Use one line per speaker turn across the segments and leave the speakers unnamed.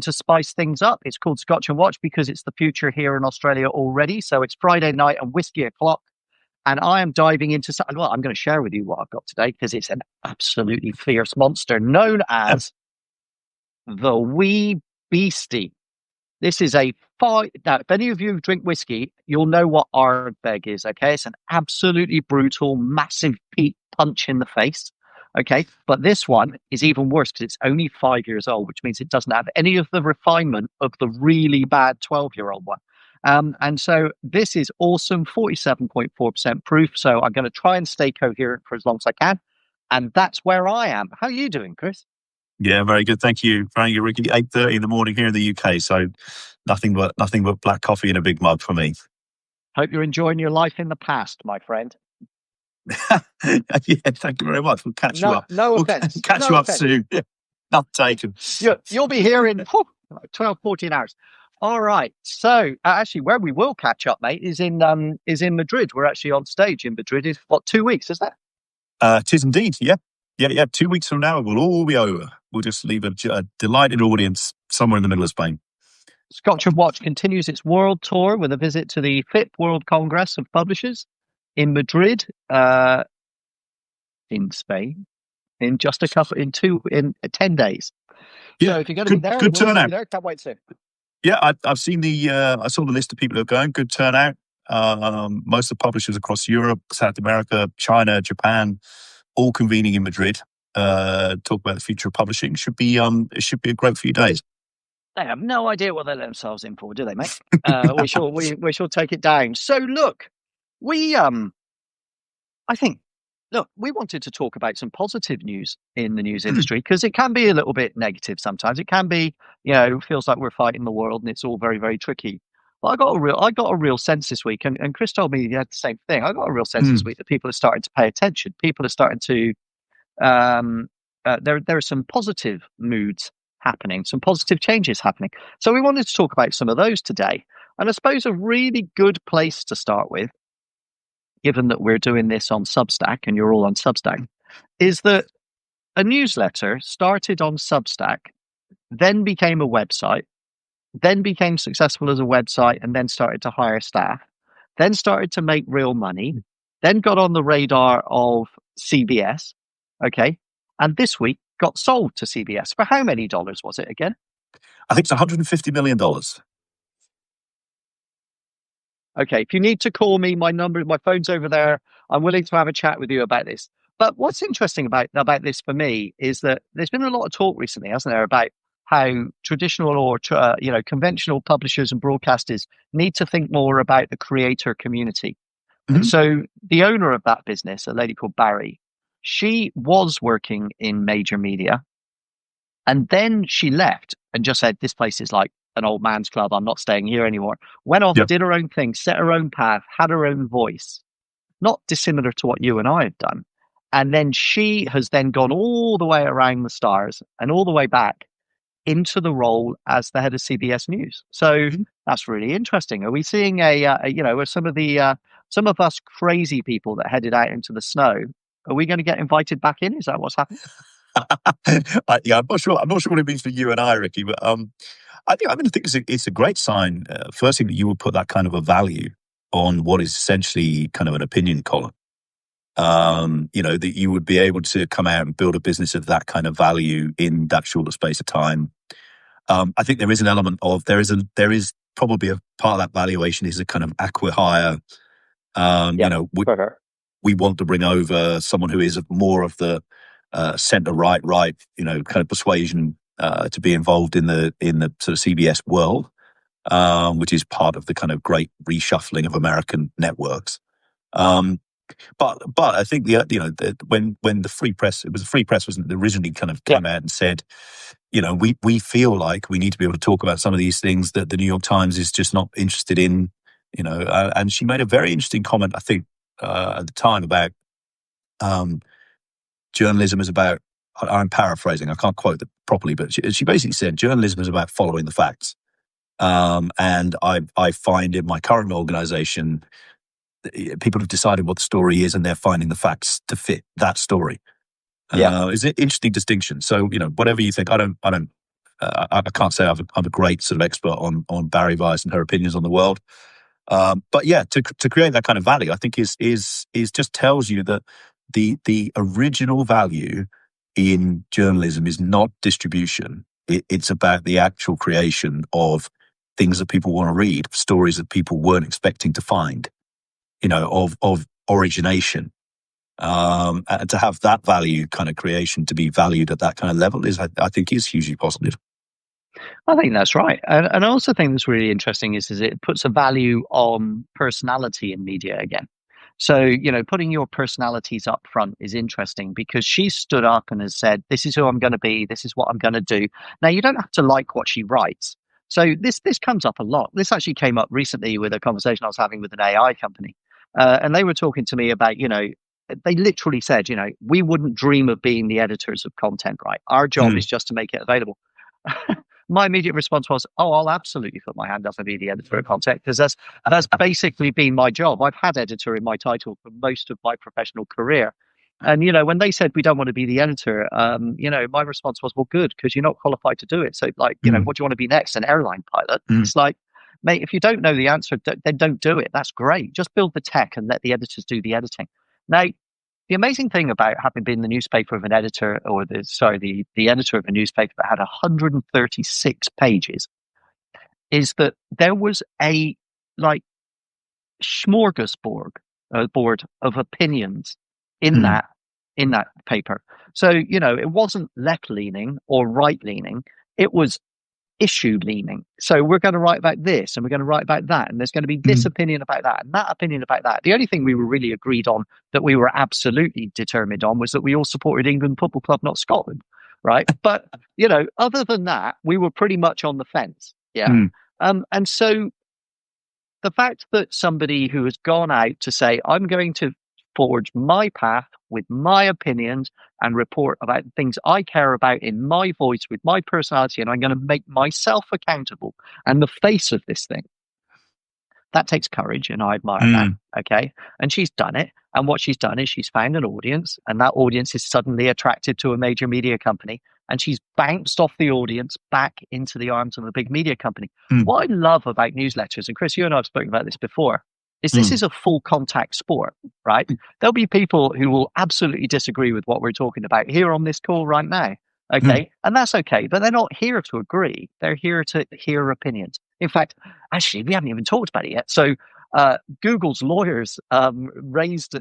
to spice things up. It's called Scotch and Watch because it's the future here in Australia already. So it's Friday night and whiskey o'clock. And I am diving into something. Well, I'm going to share with you what I've got today because it's an absolutely fierce monster known as the Wee Beastie. This is a fight. Now, if any of you drink whiskey, you'll know what Ardbeg is, okay? It's an absolutely brutal, massive peat punch in the face, okay? But this one is even worse because it's only 5 years old, which means it doesn't have any of the refinement of the really bad 12-year-old one. And so this is awesome, 47.4% proof. So I'm going to try and stay coherent for as long as I can. And that's where I am. How are you doing, Chris?
Yeah, very good. Thank you, Ricky. 8:30 in the morning here in the UK, so nothing but black coffee in a big mug for me.
Hope you're enjoying your life in the past, my friend.
Yeah, thank you very much. We'll catch you up.
No
we'll
offense.
Catch you up soon. Yeah, not taken.
You'll be here in 12, 14 hours. All right. So actually, where we will catch up, mate, is in Madrid. We're actually on stage in Madrid. Is 2 weeks? Is that?
It is indeed. Yeah. 2 weeks from now, it will all be over. We'll just leave a delighted audience somewhere in the middle of Spain.
Scotch and Watch continues its world tour with a visit to the 5th World Congress of Publishers in Madrid, in Spain, in 10 days.
Yeah,
so if you're going to be there,
good turnout.
There. Can't wait to.
Yeah, I've seen I saw the list of people who are going. Good turnout. Most of the publishers across Europe, South America, China, Japan, all convening in Madrid. Talk about the future of publishing. It should be a great few days.
They have no idea what they let themselves in for, do they, mate? we shall take it down. So look, we wanted to talk about some positive news in the news industry because it can be a little bit negative sometimes. It can be, it feels like we're fighting the world and it's all very, very tricky. But I got a real sense this week, and Chris told me he had the same thing. I got a real sense this week that people are starting to pay attention. People are starting to there are some positive moods happening, some positive changes happening. So we wanted to talk about some of those today. And I suppose a really good place to start with, given that we're doing this on Substack and you're all on Substack, is that a newsletter started on Substack, then became a website, then became successful as a website and then started to hire staff, then started to make real money, then got on the radar of CBS, okay, and this week got sold to CBS. For how many dollars was it again?
I think it's $150 million.
Okay, if you need to call me, my phone's over there. I'm willing to have a chat with you about this. But what's interesting about this for me is that there's been a lot of talk recently, hasn't there, about how traditional or conventional publishers and broadcasters need to think more about the creator community. Mm-hmm. And so the owner of that business, a lady called Barry, she was working in major media, and then she left and just said, "This place is like an old man's club. I'm not staying here anymore." Went off, did her own thing, set her own path, had her own voice, not dissimilar to what you and I have done. And then she has then gone all the way around the stars and all the way back into the role as the head of CBS News. So that's really interesting. Are we seeing are some of us crazy people that headed out into the snow, are we going to get invited back in? Is that what's happening?
I'm not sure what it means for you and I, Ricky, but I think it's a great sign. Firstly, that you would put that kind of a value on what is essentially kind of an opinion column. That you would be able to come out and build a business of that kind of value in that shorter space of time. I think there is an element of there is probably a part of that valuation is a kind of acqui-hire. We want to bring over someone who is more of the centre right, kind of persuasion to be involved in the sort of CBS world, which is part of the kind of great reshuffling of American networks. But I think when the free press, it was the free press wasn't originally kind of came out and said, we feel like we need to be able to talk about some of these things that the New York Times is just not interested in, and she made a very interesting comment, I think, at the time about journalism is about, I'm paraphrasing, I can't quote it properly, but she basically said journalism is about following the facts. And I find in my current organization, people have decided what the story is and they're finding the facts to fit that story. It's an interesting distinction. So, whatever you think, I don't I can't say I'm a great sort of expert on Barry Weiss and her opinions on the world. But yeah, to create that kind of value, I think is just tells you that the original value in journalism is not distribution. It's about the actual creation of things that people want to read, stories that people weren't expecting to find, of origination. And to have that value kind of creation to be valued at that kind of level I think is hugely positive.
I think that's right. And I also think that's really interesting is it puts a value on personality in media again. So, putting your personalities up front is interesting because she stood up and has said, this is who I'm going to be. This is what I'm going to do. Now, you don't have to like what she writes. So this comes up a lot. This actually came up recently with a conversation I was having with an AI company. And they were talking to me about, they literally said, we wouldn't dream of being the editors of content, right? Our job is just to make it available. My immediate response was, "Oh, I'll absolutely put my hand up and be the editor of content because that's basically been my job. I've had editor in my title for most of my professional career." And when they said we don't want to be the editor, my response was, "Well, good, because you're not qualified to do it. So, like, what do you want to be next? An airline pilot?" It's like, mate, if you don't know the answer, then don't do it. That's great. Just build the tech and let the editors do the editing. Now, the amazing thing about having been the newspaper of an editor, or the editor of a newspaper that had 136 pages, is that there was a like smorgasbord board of opinions in that paper. So it wasn't left leaning or right leaning; it was issue leaning. So we're going to write about this and we're going to write about that. And there's going to be this opinion about that and that opinion about that. The only thing we were really agreed on that we were absolutely determined on was that we all supported England Football Club, not Scotland. Right. But, other than that, we were pretty much on the fence. Yeah. And so the fact that somebody who has gone out to say, I'm going to forge my path with my opinions and report about things I care about in my voice with my personality, and I'm going to make myself accountable and the face of this thing. That takes courage, and I admire that. Okay. And she's done it. And what she's done is she's found an audience, and that audience is suddenly attracted to a major media company. And she's bounced off the audience back into the arms of a big media company. What I love about newsletters, and Chris, you and I have spoken about this before, is this is a full contact sport, right? There'll be people who will absolutely disagree with what we're talking about here on this call right now. Okay. And that's okay. But they're not here to agree. They're here to hear opinions. In fact, actually, we haven't even talked about it yet. So Google's lawyers raised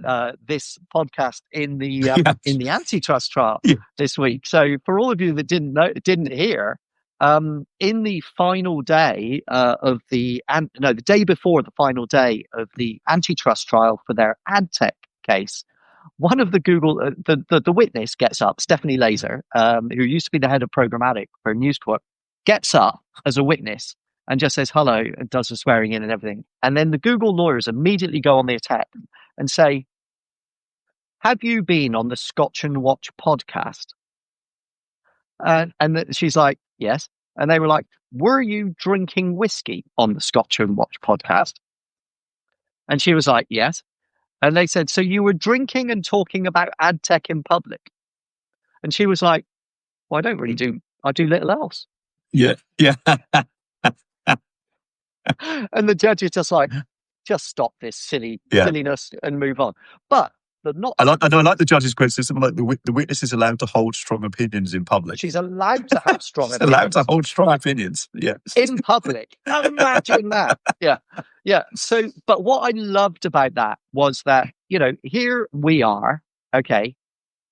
this podcast in the antitrust trial this week. So for all of you that didn't hear, in the final day the day before the final day of the antitrust trial for their ad tech case, one of the Google the witness gets up, Stephanie Laser, who used to be the head of programmatic for News Corp, gets up as a witness and just says hello and does the swearing in and everything. And then the Google lawyers immediately go on the attack and say, have you been on the Scotch and Watch podcast? And she's like, yes. And they were like, were you drinking whiskey on the Scotch and Watch podcast? And she was like, yes. And they said, so you were drinking and talking about ad tech in public? And she was like, well, I don't really do. I do little else.
Yeah.
And the judge is just like, just stop this silliness and move on. But
I like the judge's criticism. Like the witness is allowed to hold strong opinions in public.
She's allowed to have strong opinions.
Allowed to hold strong opinions. Yeah.
In public. Imagine that. Yeah. So, but what I loved about that was that, here we are, okay,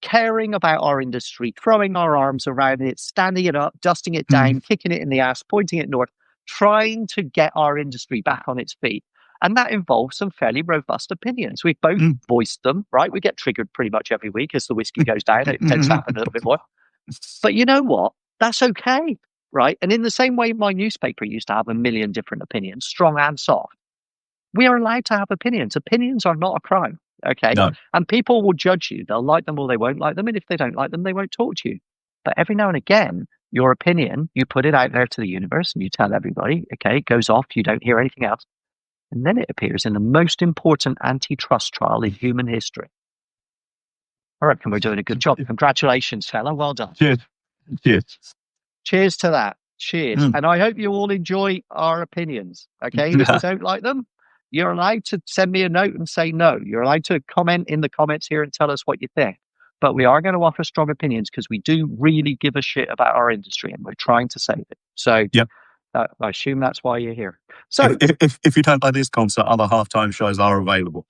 caring about our industry, throwing our arms around it, standing it up, dusting it down, kicking it in the ass, pointing it north, trying to get our industry back on its feet. And that involves some fairly robust opinions. We've both voiced them, right? We get triggered pretty much every week as the whiskey goes down. It tends to happen a little bit more. But you know what? That's okay, right? And in the same way my newspaper used to have a million different opinions, strong and soft, we are allowed to have opinions. Opinions are not a crime, okay?
No.
And people will judge you. They'll like them or they won't like them. And if they don't like them, they won't talk to you. But every now and again, your opinion, you put it out there to the universe and you tell everybody, okay, it goes off, you don't hear anything else. And then it appears in the most important antitrust trial in human history. I reckon we're doing a good job. Congratulations, fella. Well done.
Cheers.
Cheers to that. Cheers.
Mm.
And I hope you all enjoy our opinions. Okay. And if you don't like them, you're allowed to send me a note and say no. You're allowed to comment in the comments here and tell us what you think. But we are going to offer strong opinions because we do really give a shit about our industry and we're trying to save it. So
Yep.
I assume that's why you're here. So
If you don't like this concert, other halftime shows are available.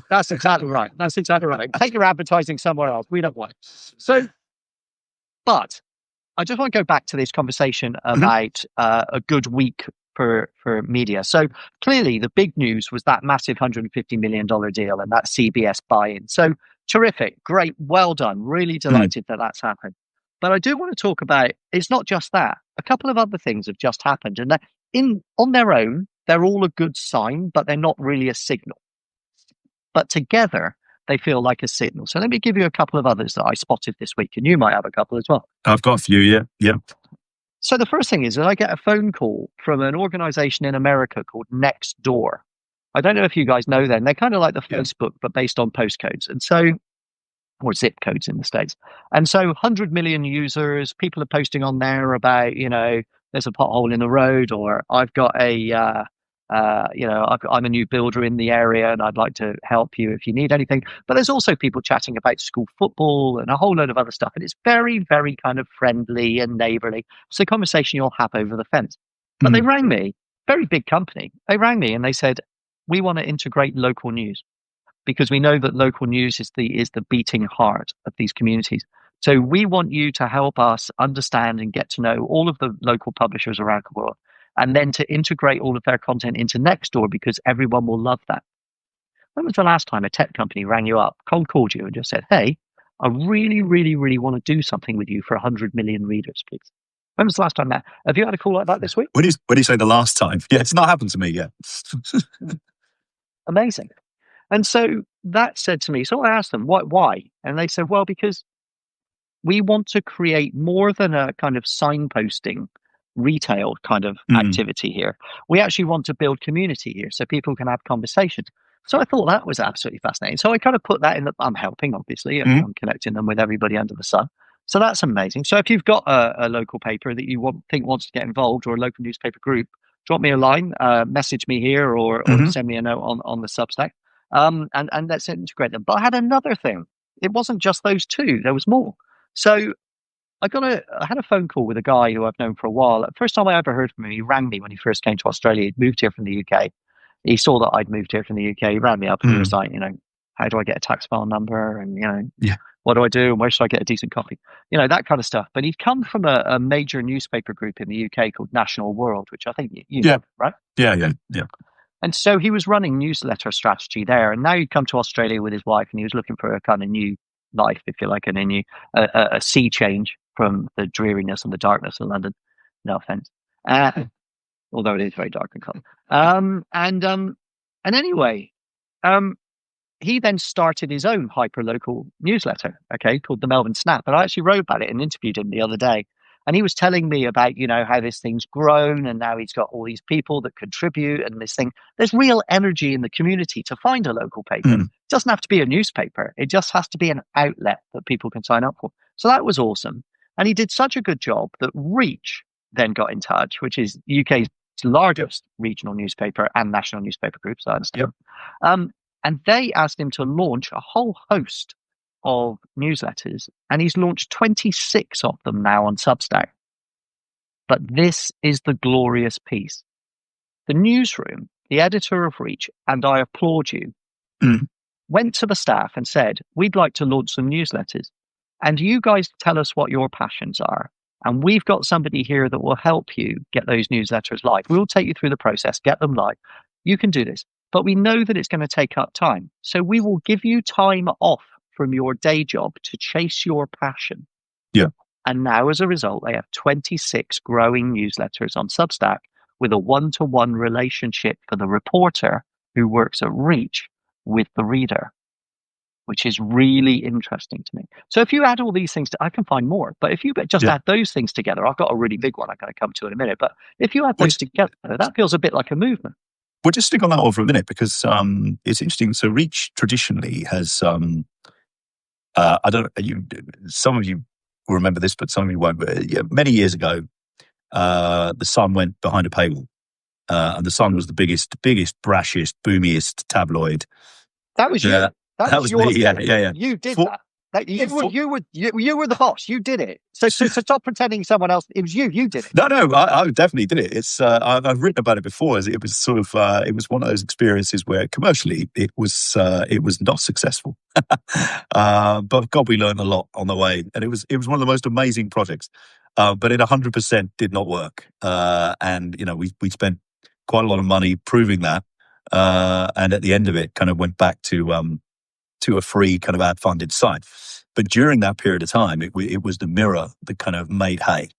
that's exactly right. That's exactly right. Take your advertising somewhere else. We don't want it. So, but I just want to go back to this conversation
Mhm.
about a good week for media. So clearly, the big news was that massive $150 million deal and that CBS buy-in. So terrific, great, well done. Really
Mm.
delighted that that's happened. But I do want to talk about it's not just that. A couple of other things have just happened, and that in on their own, they're all a good sign, but they're not really a signal. But together, they feel like a signal. So let me give you a couple of others that I spotted this week, and you might have a couple as well.
I've got a few, yeah. Yeah.
So the first thing is that I get a phone call from an organization in America called Nextdoor. I don't know if you guys know them. They're kind of like the
Yeah.
Facebook, but based on postcodes. And so, or zip codes in the States. And so 100 million users, people are posting on there about, there's a pothole in the road, or I've got I'm a new builder in the area and I'd like to help you if you need anything. But there's also people chatting about school football and a whole load of other stuff. And it's very, very kind of friendly and neighborly. It's a conversation you'll have over the fence. But they
Mm.
rang me, very big company. They rang me and they said, we want to integrate local news because we know that local news is the beating heart of these communities. So we want you to help us understand and get to know all of the local publishers around the world, and then to integrate all of their content into Nextdoor because everyone will love that. When was the last time a tech company rang you up, cold called you, and just said, "Hey, I really, really, really want to do something with you for 100 million readers, please"? When was the last time that? Have you had a call like that this week?
When you say the last time, yeah, it's not happened to me yet.
Amazing. And so that said to me, so I asked them, why? And they said, well, because we want to create more than a kind of signposting retail kind of
Mm.
activity here. We actually want to build community here so people can have conversations. So I thought that was absolutely fascinating. So I kind of put that in that I'm helping, obviously, and
Mm.
I'm connecting them with everybody under the sun. So that's amazing. So if you've got a local paper that you think wants to get involved or a local newspaper group, drop me a line, message me here or
Mhm.
send me a note on the Substack. And let's integrate them. But I had another thing. It wasn't just those two. There was more. So I had a phone call with a guy who I've known for a while. The first time I ever heard from him, he rang me when he first came to Australia. He'd moved here from the UK. He saw that I'd moved here from the UK. He rang me up and he was
Mm.
like, how do I get a tax file number? And,
Yeah.
what do I do? And where should I get a decent coffee? That kind of stuff. But he'd come from a major newspaper group in the UK called National World, which I think you
Yeah.
know, right?
Yeah. Yeah. Yeah.
And so he was running newsletter strategy there. And now he'd come to Australia with his wife and he was looking for a kind of new life, if you like, and a sea change from the dreariness and the darkness of London. No offense. Although it is very dark and cold. And anyway, um, he then started his own hyper local newsletter, okay, called the Melbourne Snap. And I actually wrote about it and interviewed him the other day. And he was telling me about, how this thing's grown and now he's got all these people that contribute and this thing. There's real energy in the community to find a local paper.
Mm.
It doesn't have to be a newspaper. It just has to be an outlet that people can sign up for. So that was awesome. And he did such a good job that Reach then got in touch, which is UK's largest regional newspaper and national newspaper groups, I understand.
Yep.
And they asked him to launch a whole host of newsletters, and he's launched 26 of them now on Substack. But this is the glorious piece. The newsroom, the editor of Reach, and I applaud you,
Mm.
went to the staff and said, we'd like to launch some newsletters. And you guys tell us what your passions are. And we've got somebody here that will help you get those newsletters live. We'll take you through the process, get them live. You can do this. But we know that it's going to take up time. So we will give you time off from your day job to chase your passion.
Yeah.
And now, as a result, they have 26 growing newsletters on Substack with a one-to-one relationship for the reporter who works at Reach with the reader, which is really interesting to me. So if you add all these things, I can find more. But if you just
Yeah.
add those things together, I've got a really big one I'm going to come to in a minute. But if you add
Well,
those together, that feels a bit like a movement.
we'll just stick on that one for a minute because it's interesting. So Reach traditionally has, I don't know, some of you will remember this, but some of you won't. But many years ago, the Sun went behind a paywall. And the Sun was the biggest, brashest, boomiest tabloid.
That was
Yeah,
you. That
that
was
was
your
me. Yeah,
thing.
yeah, yeah.
You did
For,
that. That
yeah, for,
you were the boss. You did it. So stop pretending someone else. It was you. You did it.
No, I definitely did it. It's I've written about it before. As it was sort of it was one of those experiences where commercially it was not successful, but God, we learned a lot on the way, and it was one of the most amazing projects. But it 100% did not work, and you know we spent quite a lot of money proving that, and at the end of it, kind of went back to a free kind of ad funded site. But during that period of time, it was the Mirror that kind of made hay.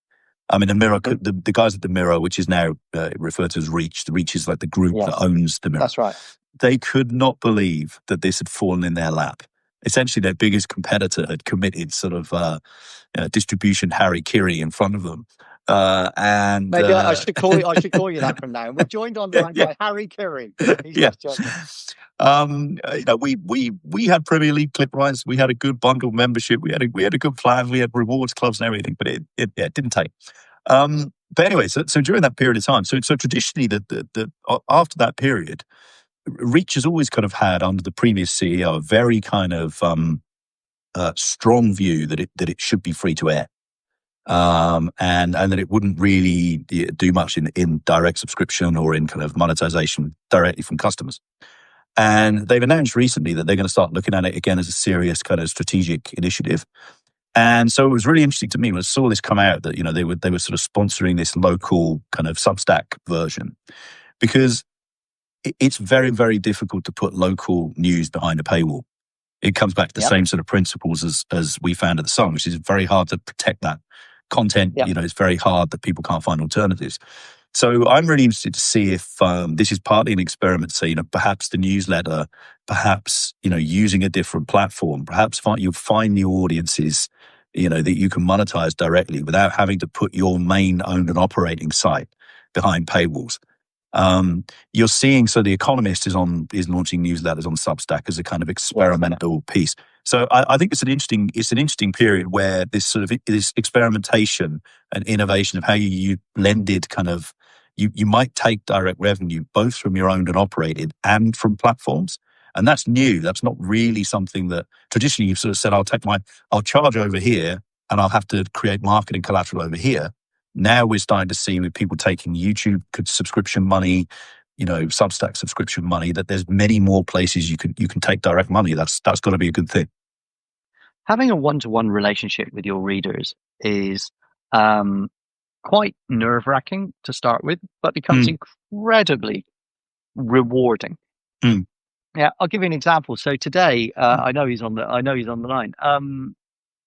I mean, the Mirror,
Mhm.
the guys at the Mirror, which is now referred to as Reach. The Reach is like the group that
Yes,
owns the Mirror.
that's right.
They could not believe that this had fallen in their lap. Essentially, their biggest competitor had committed sort of distribution Kiri in front of them, and
Maybe I should call you. I should call you that from now. And we're joined online
yeah,
by Harry Curry. He's
yeah.
just joking.
You know, we had Premier League clip rights. We had a good bundle membership. We had a good plan. We had rewards clubs and everything, but it didn't take. But anyway, so during that period of time, so traditionally, after that period, Reach has always kind of had under the previous CEO a very kind of strong view that it should be free to air, and that it wouldn't really do much in direct subscription or in kind of monetization directly from customers. And they've announced recently that they're going to start looking at it again as a serious kind of strategic initiative. And so it was really interesting to me when I saw this come out that, you know, they were sort of sponsoring this local kind of Substack version, because it's very, very difficult to put local news behind a paywall. It comes back to the
Yep.
same sort of principles as we found at the Sun, which is very hard to protect that content.
Yep.
You know, it's very hard that people can't find alternatives. So I'm really interested to see if this is partly an experiment. So, you know, perhaps the newsletter, perhaps, you know, using a different platform, perhaps you'll find new audiences, you know, that you can monetize directly without having to put your main owned and operating site behind paywalls. You're seeing, so The Economist is launching newsletters on Substack as a kind of experimental piece. So I think it's an interesting period where this experimentation and innovation of how you blended kind of, you might take direct revenue both from your owned and operated and from platforms. And that's new. That's not really something that traditionally you've sort of said, I'll charge over here and I'll have to create marketing collateral over here. Now we're starting to see with people taking YouTube subscription money, you know, Substack subscription money, that there's many more places you can take direct money. That's got to be a good thing.
Having a one-to-one relationship with your readers is quite nerve-wracking to start with, but becomes incredibly rewarding. Yeah, I'll give you an example. So today, I know he's on the line.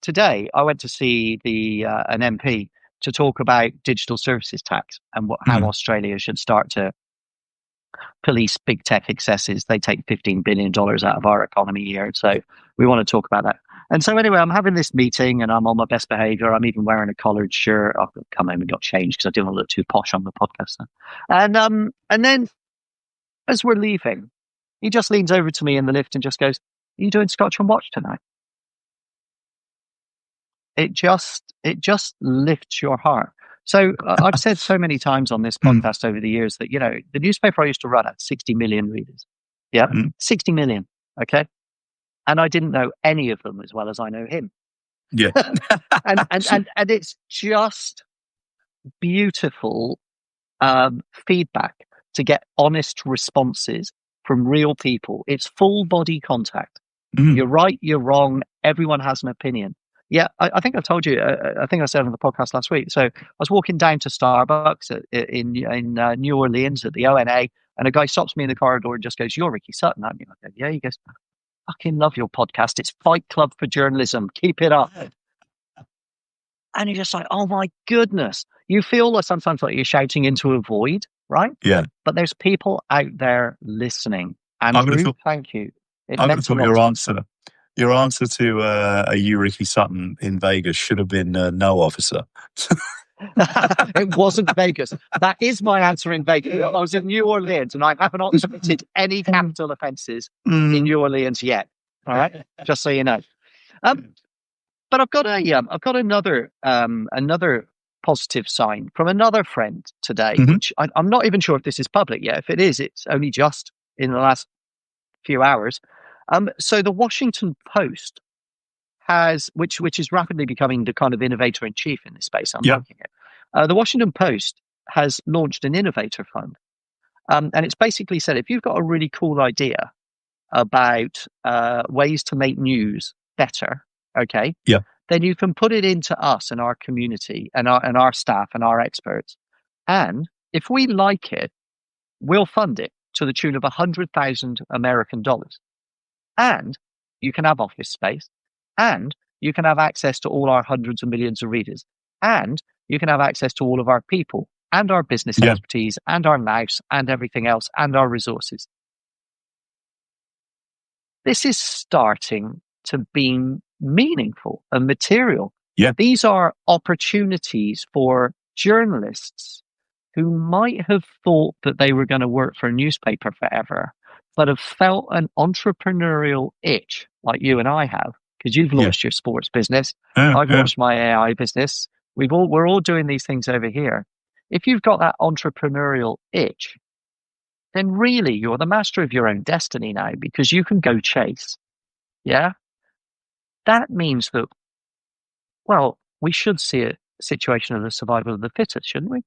Today, I went to see an MP to talk about digital services tax and how Australia should start to police big tech excesses. They take $15 billion out of our economy a year. So we want to talk about that. And so anyway, I'm having this meeting and I'm on my best behavior. I'm even wearing a collared shirt. I've come home and got changed because I didn't want to look too posh on the podcast. And then as we're leaving, he just leans over to me in the lift and just goes, "Are you doing Scotch and Watch tonight?" It just lifts your heart. So I've said so many times on this podcast over the years that, you know, the newspaper I used to run had 60 million readers. Yeah, 60 million. Okay. And I didn't know any of them as well as I know him.
Yeah.
and it's just beautiful feedback to get honest responses from real people. It's full body contact. You're right, you're wrong. Everyone has an opinion. Yeah, I think I told you. I think I said on the podcast last week. So I was walking down to Starbucks in New Orleans at the ONA, and a guy stops me in the corridor and just goes, "You're Ricky Sutton, aren't you?" I go, "Yeah." He goes, "Fucking love your podcast. It's Fight Club for journalism. Keep it up." And you're just like, "Oh my goodness!" You feel like sometimes like you're shouting into a void, right?
Yeah.
But there's people out there listening. Andrew, thank you.
I would have thought your answer to a you Ricky Sutton in Vegas should have been no, officer.
It wasn't Vegas. That is my answer in Vegas. I was in New Orleans and I haven't committed any capital offences in New Orleans yet. All right, just so you know. But I've got another positive sign from another friend today,
Hmm.
which I'm not even sure if this is public yet. If it is, it's only just in the last few hours. So the Washington Post has, which is rapidly becoming the kind of innovator in chief in this space. I'm
Yeah.
liking it. The Washington Post has launched an innovator fund, and it's basically said if you've got a really cool idea about ways to make news better, okay,
Yeah.
then you can put it into us and our community and our staff and our experts. And if we like it, we'll fund it to the tune of 100,000 American dollars. And you can have office space, and you can have access to all our hundreds of millions of readers, and you can have access to all of our people and our business
Yeah.
expertise and our mouse and everything else and our resources. This is starting to be meaningful and material.
Yeah.
These are opportunities for journalists who might have thought that they were going to work for a newspaper forever, but have felt an entrepreneurial itch like you and I have, because you've
Yeah.
launched your sports business.
Yeah.
I've
Yeah.
launched my AI business. We're all doing these things over here. If you've got that entrepreneurial itch, then really you're the master of your own destiny now because you can go chase. Yeah. That means that, well, we should see a situation of the survival of the fittest, shouldn't we?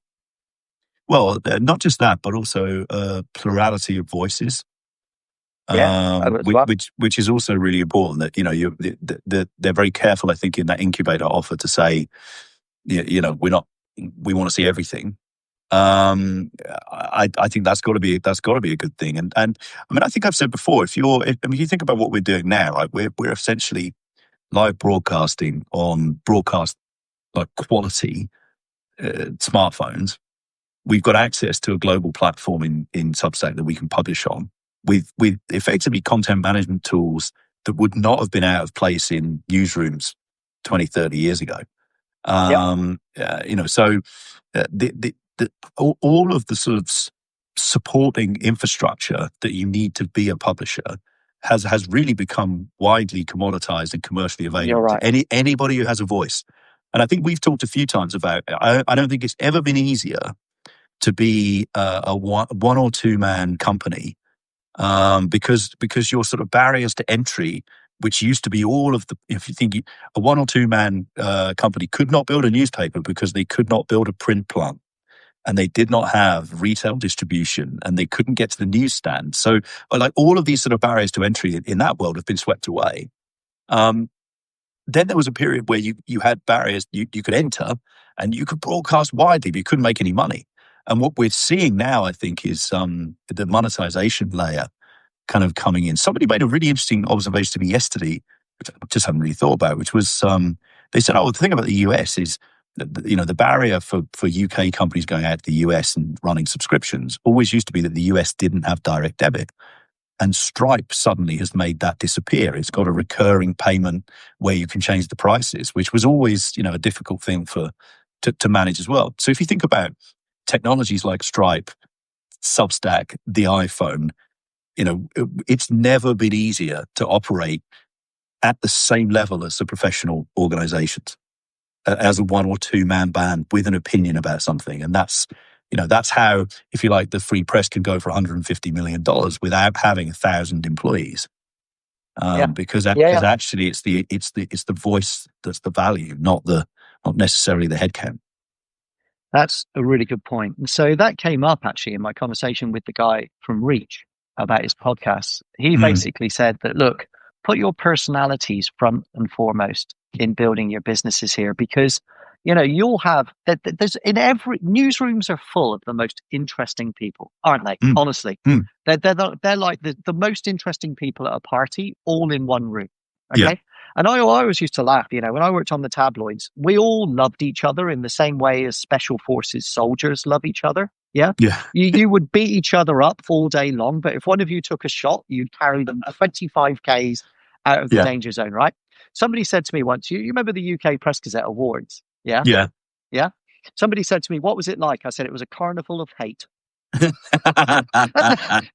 Well, not just that, but also plurality of voices,
Yeah. As well.
which is also really important. That they're very careful, I think, in that incubator offer to say, we want to see everything. I think that's got to be a good thing. And I mean, I think I've said before, if you think about what we're doing now, right, we're essentially live broadcasting on broadcast like quality smartphones. We've got access to a global platform in Substack that we can publish on with effectively content management tools that would not have been out of place in newsrooms 20, 30 years ago.
Yep.
So all of the sort of supporting infrastructure that you need to be a publisher has really become widely commoditized and commercially
You're
available
right.
to anybody who has a voice. And I think we've talked a few times about, I don't think it's ever been easier to be a one or two man company, because your sort of barriers to entry, which used to be all of the, if you think a one or two man company could not build a newspaper because they could not build a print plant and they did not have retail distribution and they couldn't get to the newsstand. So like all of these sort of barriers to entry in that world have been swept away. Then there was a period where you had barriers you could enter and you could broadcast widely, but you couldn't make any money. And what we're seeing now, I think, is the monetization layer kind of coming in. Somebody made a really interesting observation to me yesterday, which I just hadn't really thought about, which was they said, the thing about the US is that, the barrier for UK companies going out to the US and running subscriptions always used to be that the US didn't have direct debit. And Stripe suddenly has made that disappear. It's got a recurring payment where you can change the prices, which was always, a difficult thing to manage as well. So if you think about technologies like Stripe, Substack, the iPhone, it's never been easier to operate at the same level as the professional organizations, as a one or two man band with an opinion about something. And that's how, if you like, the free press can go for $150 million without having 1,000 employees.
Yeah.
Because
Yeah.
actually it's the voice that's the value, not necessarily the headcount.
That's a really good point. And so that came up actually in my conversation with the guy from Reach about his podcasts. He
Mm,
basically said that, look, put your personalities front and foremost in building your businesses here because, you'll have that. There's in every newsrooms are full of the most interesting people, aren't they?
mm,
Honestly,
mm.
they're like the most interesting people at a party all in one room.
Yeah,
Okay. And I always used to laugh, when I worked on the tabloids, we all loved each other in the same way as special forces soldiers love each other. Yeah.
yeah,
You would beat each other up all day long, but if one of you took a shot, you'd carry them 25 Ks out of the
yeah,
danger zone, right? Somebody said to me once, you remember the UK Press Gazette Awards? Yeah.
yeah.
Yeah. Somebody said to me, what was it like? I said, it was a carnival of hate.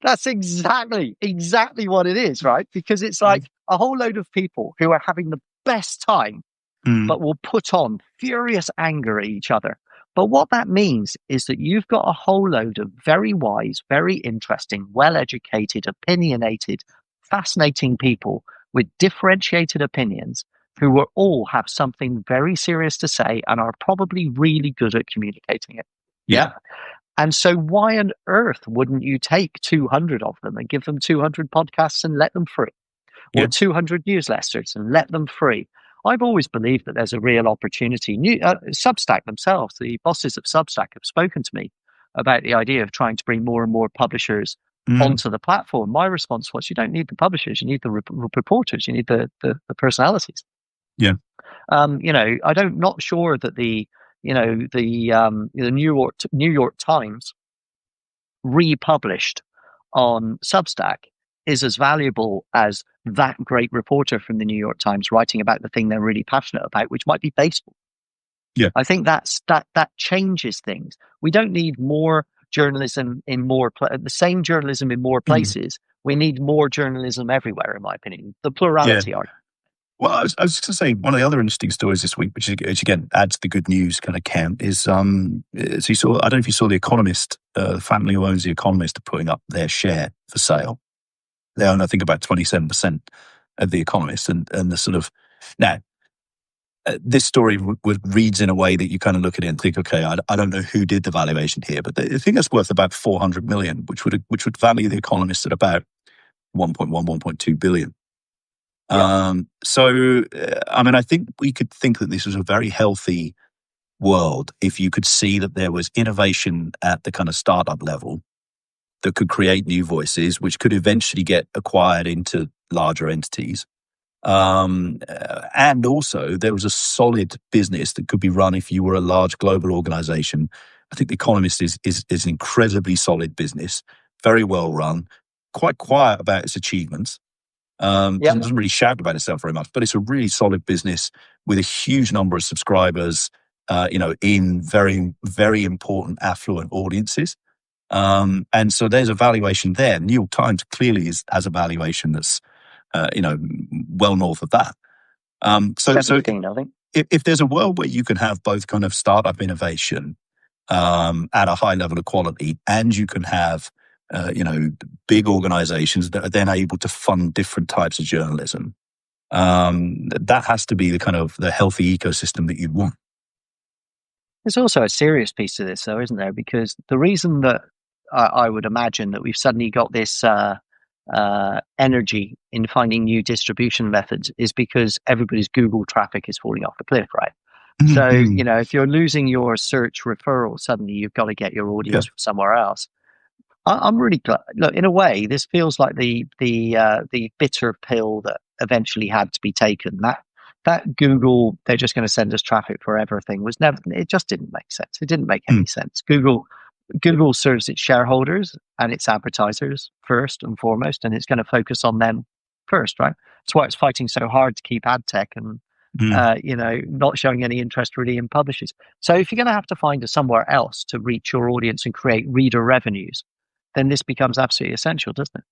That's exactly what it is, right? Because it's like a whole load of people who are having the best time,
Mm,
but will put on furious anger at each other. But what that means is that you've got a whole load of very wise, very interesting, well educated, opinionated, fascinating people with differentiated opinions who will all have something very serious to say and are probably really good at communicating it.
Yeah.
Yeah. And so, why on earth wouldn't you take 200 of them and give them 200 podcasts and let them free? Or
Yeah.
200 newsletters and let them free? I've always believed that there's a real opportunity. Substack themselves, the bosses of Substack, have spoken to me about the idea of trying to bring more and more publishers
Mm.
onto the platform. My response was, you don't need the publishers, you need the reporters, you need the personalities.
Yeah.
I don't not sure that the New York Times republished on Substack is as valuable as that great reporter from the New York Times writing about the thing they're really passionate about, which might be baseball.
Yeah.
I think that changes things. We don't need more journalism in the same journalism in more
Mm.
places. We need more journalism everywhere, in my opinion. The
Yeah.
plurality argument.
Well, I was going to say one of the other interesting stories this week, which again adds to the good news kind of count, is so you saw. I don't know if you saw The Economist. The family who owns The Economist are putting up their share for sale. They own, I think, about 27% of The Economist, and the sort of now this story reads in a way that you kind of look at it and think, okay, I don't know who did the valuation here, but I think that's worth about 400 million, which would value The Economist at about 1.2 billion.
Yeah.
I mean, I think we could think that this was a very healthy world if you could see that there was innovation at the kind of startup level that could create new voices, which could eventually get acquired into larger entities. And also there was a solid business that could be run if you were a large global organization. I think The Economist is an incredibly solid business, very well run, quite quiet about its achievements. Doesn't really shout about itself very much, but it's a really solid business with a huge number of subscribers, in very, very important affluent audiences. And so there's a valuation there. New York Times clearly has a valuation that's, well north of that. So
17, I think.
if there's a world where you can have both kind of startup innovation at a high level of quality, and you can have big organizations that are then able to fund different types of journalism, that has to be the kind of the healthy ecosystem that you'd want.
There's also a serious piece to this, though, isn't there? Because the reason that I would imagine that we've suddenly got this energy in finding new distribution methods is because everybody's Google traffic is falling off a cliff, right? So, if you're losing your search referral, suddenly you've got to get your
Yeah.
audience from somewhere else. I'm really glad. Look, in a way, this feels like the bitter pill that eventually had to be taken. That Google, they're just going to send us traffic for everything was never. It just didn't make sense. It didn't make any sense. Google serves its shareholders and its advertisers first and foremost, and it's going to focus on them first, right? That's why it's fighting so hard to keep ad tech and not showing any interest really in publishers. So if you're going to have to find somewhere else to reach your audience and create reader revenues, then this becomes absolutely essential, doesn't it?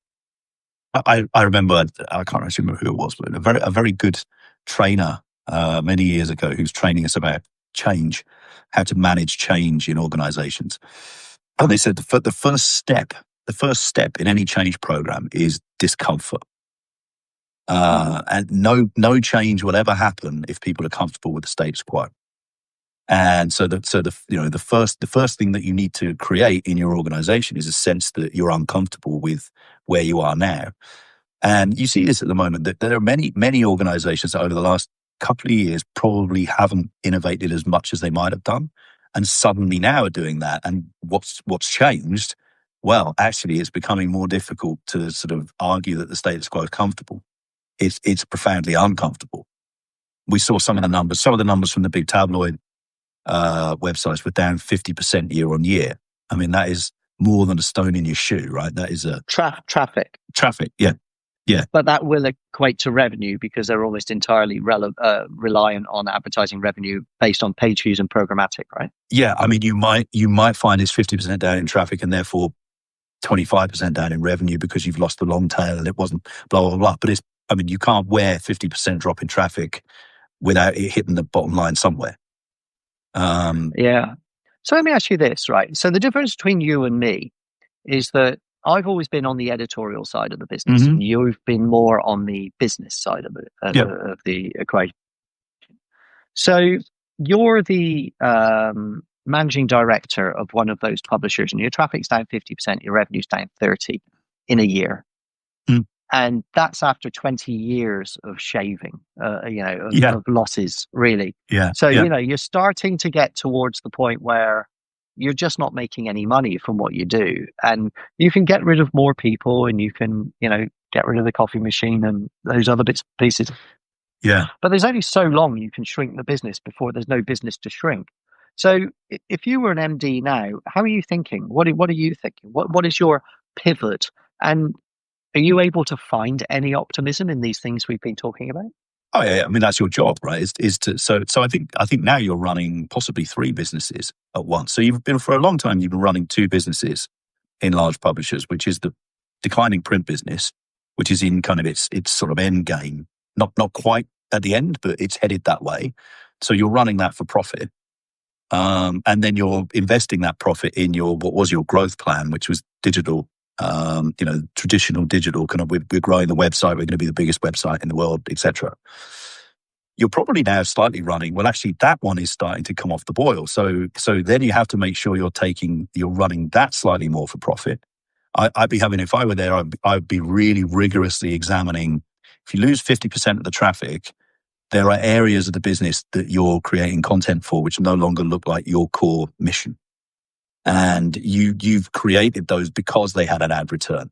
I remember, I can't actually remember who it was, but a very good trainer many years ago who's training us about change, how to manage change in organizations. And they said the first step in any change program is discomfort. And no change will ever happen if people are comfortable with the status quo. And so the first thing that you need to create in your organization is a sense that you're uncomfortable with where you are now. And you see this at the moment, that there are many organizations that over the last couple of years probably haven't innovated as much as they might have done, and suddenly now are doing that. And what's changed? Well, actually, it's becoming more difficult to sort of argue that the status quo is comfortable. It's profoundly uncomfortable. We saw some of the numbers from the big tabloid websites were down 50% year on year. I mean, that is more than a stone in your shoe, right? That is a
traffic.
Yeah. Yeah.
But that will equate to revenue because they're almost entirely reliant on advertising revenue based on page views and programmatic, right?
Yeah. I mean, you might find it's 50% down in traffic and therefore 25% down in revenue because you've lost the long tail and it wasn't blah, blah, blah. But you can't wear 50% drop in traffic without it hitting the bottom line somewhere.
Yeah. So let me ask you this, right? So the difference between you and me is that I've always been on the editorial side of the business,
Hmm.
and you've been more on the business side of
Yeah.
of the equation. So you're the managing director of one of those publishers, and your traffic's down 50%, your revenue's down 30 in a year.
Mm.
And that's after 20 years of shaving,
Yeah.
of losses, really.
Yeah.
So,
Yeah.
you're starting to get towards the point where you're just not making any money from what you do. And you can get rid of more people and you can, get rid of the coffee machine and those other bits and pieces.
Yeah.
But there's only so long you can shrink the business before there's no business to shrink. So if you were an MD now, how are you thinking? What are you thinking? What is your pivot? And are you able to find any optimism in these things we've been talking about?
Oh yeah, yeah. I mean that's your job, right? Is to so I think now you're running possibly three businesses at once. So you've been for a long time. You've been running two businesses in large publishers, which is the declining print business, which is in kind of its sort of end game, not quite at the end, but it's headed that way. So you're running that for profit, and then you're investing that profit in your what was your growth plan, which was digital. Traditional digital kind of we're growing the website. We're going to be the biggest website in the world, etc. You're probably now slightly running. Well, actually, that one is starting to come off the boil. So then you have to make sure you're running that slightly more for profit. I'd be having, if I were there, I'd be really rigorously examining. If you lose 50% of the traffic, there are areas of the business that you're creating content for which no longer look like your core mission. And you've created those because they had an ad return.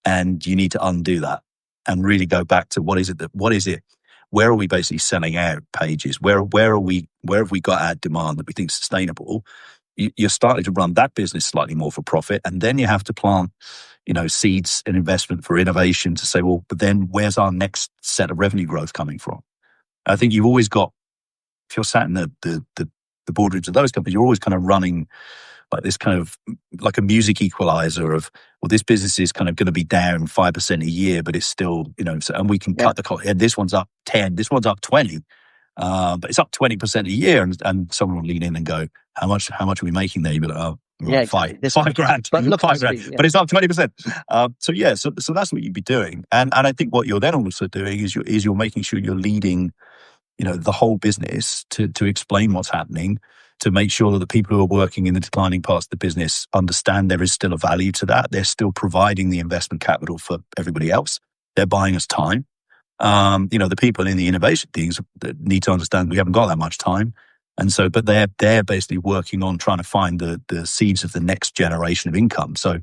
And you need to undo that and really go back to what is it? Where are we basically selling out pages? Where have we got ad demand that we think is sustainable? You're starting to run that business slightly more for profit. And then you have to plant, seeds and investment for innovation to say, well, but then where's our next set of revenue growth coming from? I think you've always got, if you're sat in the boardrooms of those companies, you're always kind of running like this kind of like a music equalizer of, well, this business is kind of going to be down 5% a year, but it's still, and we can
Yeah,
cut the cost. And this one's up 10, this one's up 20, but it's up 20% a year. And someone will lean in and go, how much are we making there? You'll be like, oh,
yeah,
right,
exactly. This
five
one,
grand,
but look at the
5 grand,
speed. Yeah,
but it's up 20%. So that's what you'd be doing. And I think what you're then also doing is you're making sure you're leading the whole business to explain what's happening, to make sure that the people who are working in the declining parts of the business understand there is still a value to that. They're still providing the investment capital for everybody else. They're buying us time. The people in the innovation things that need to understand we haven't got that much time. And so, but they're basically working on trying to find the seeds of the next generation of income. So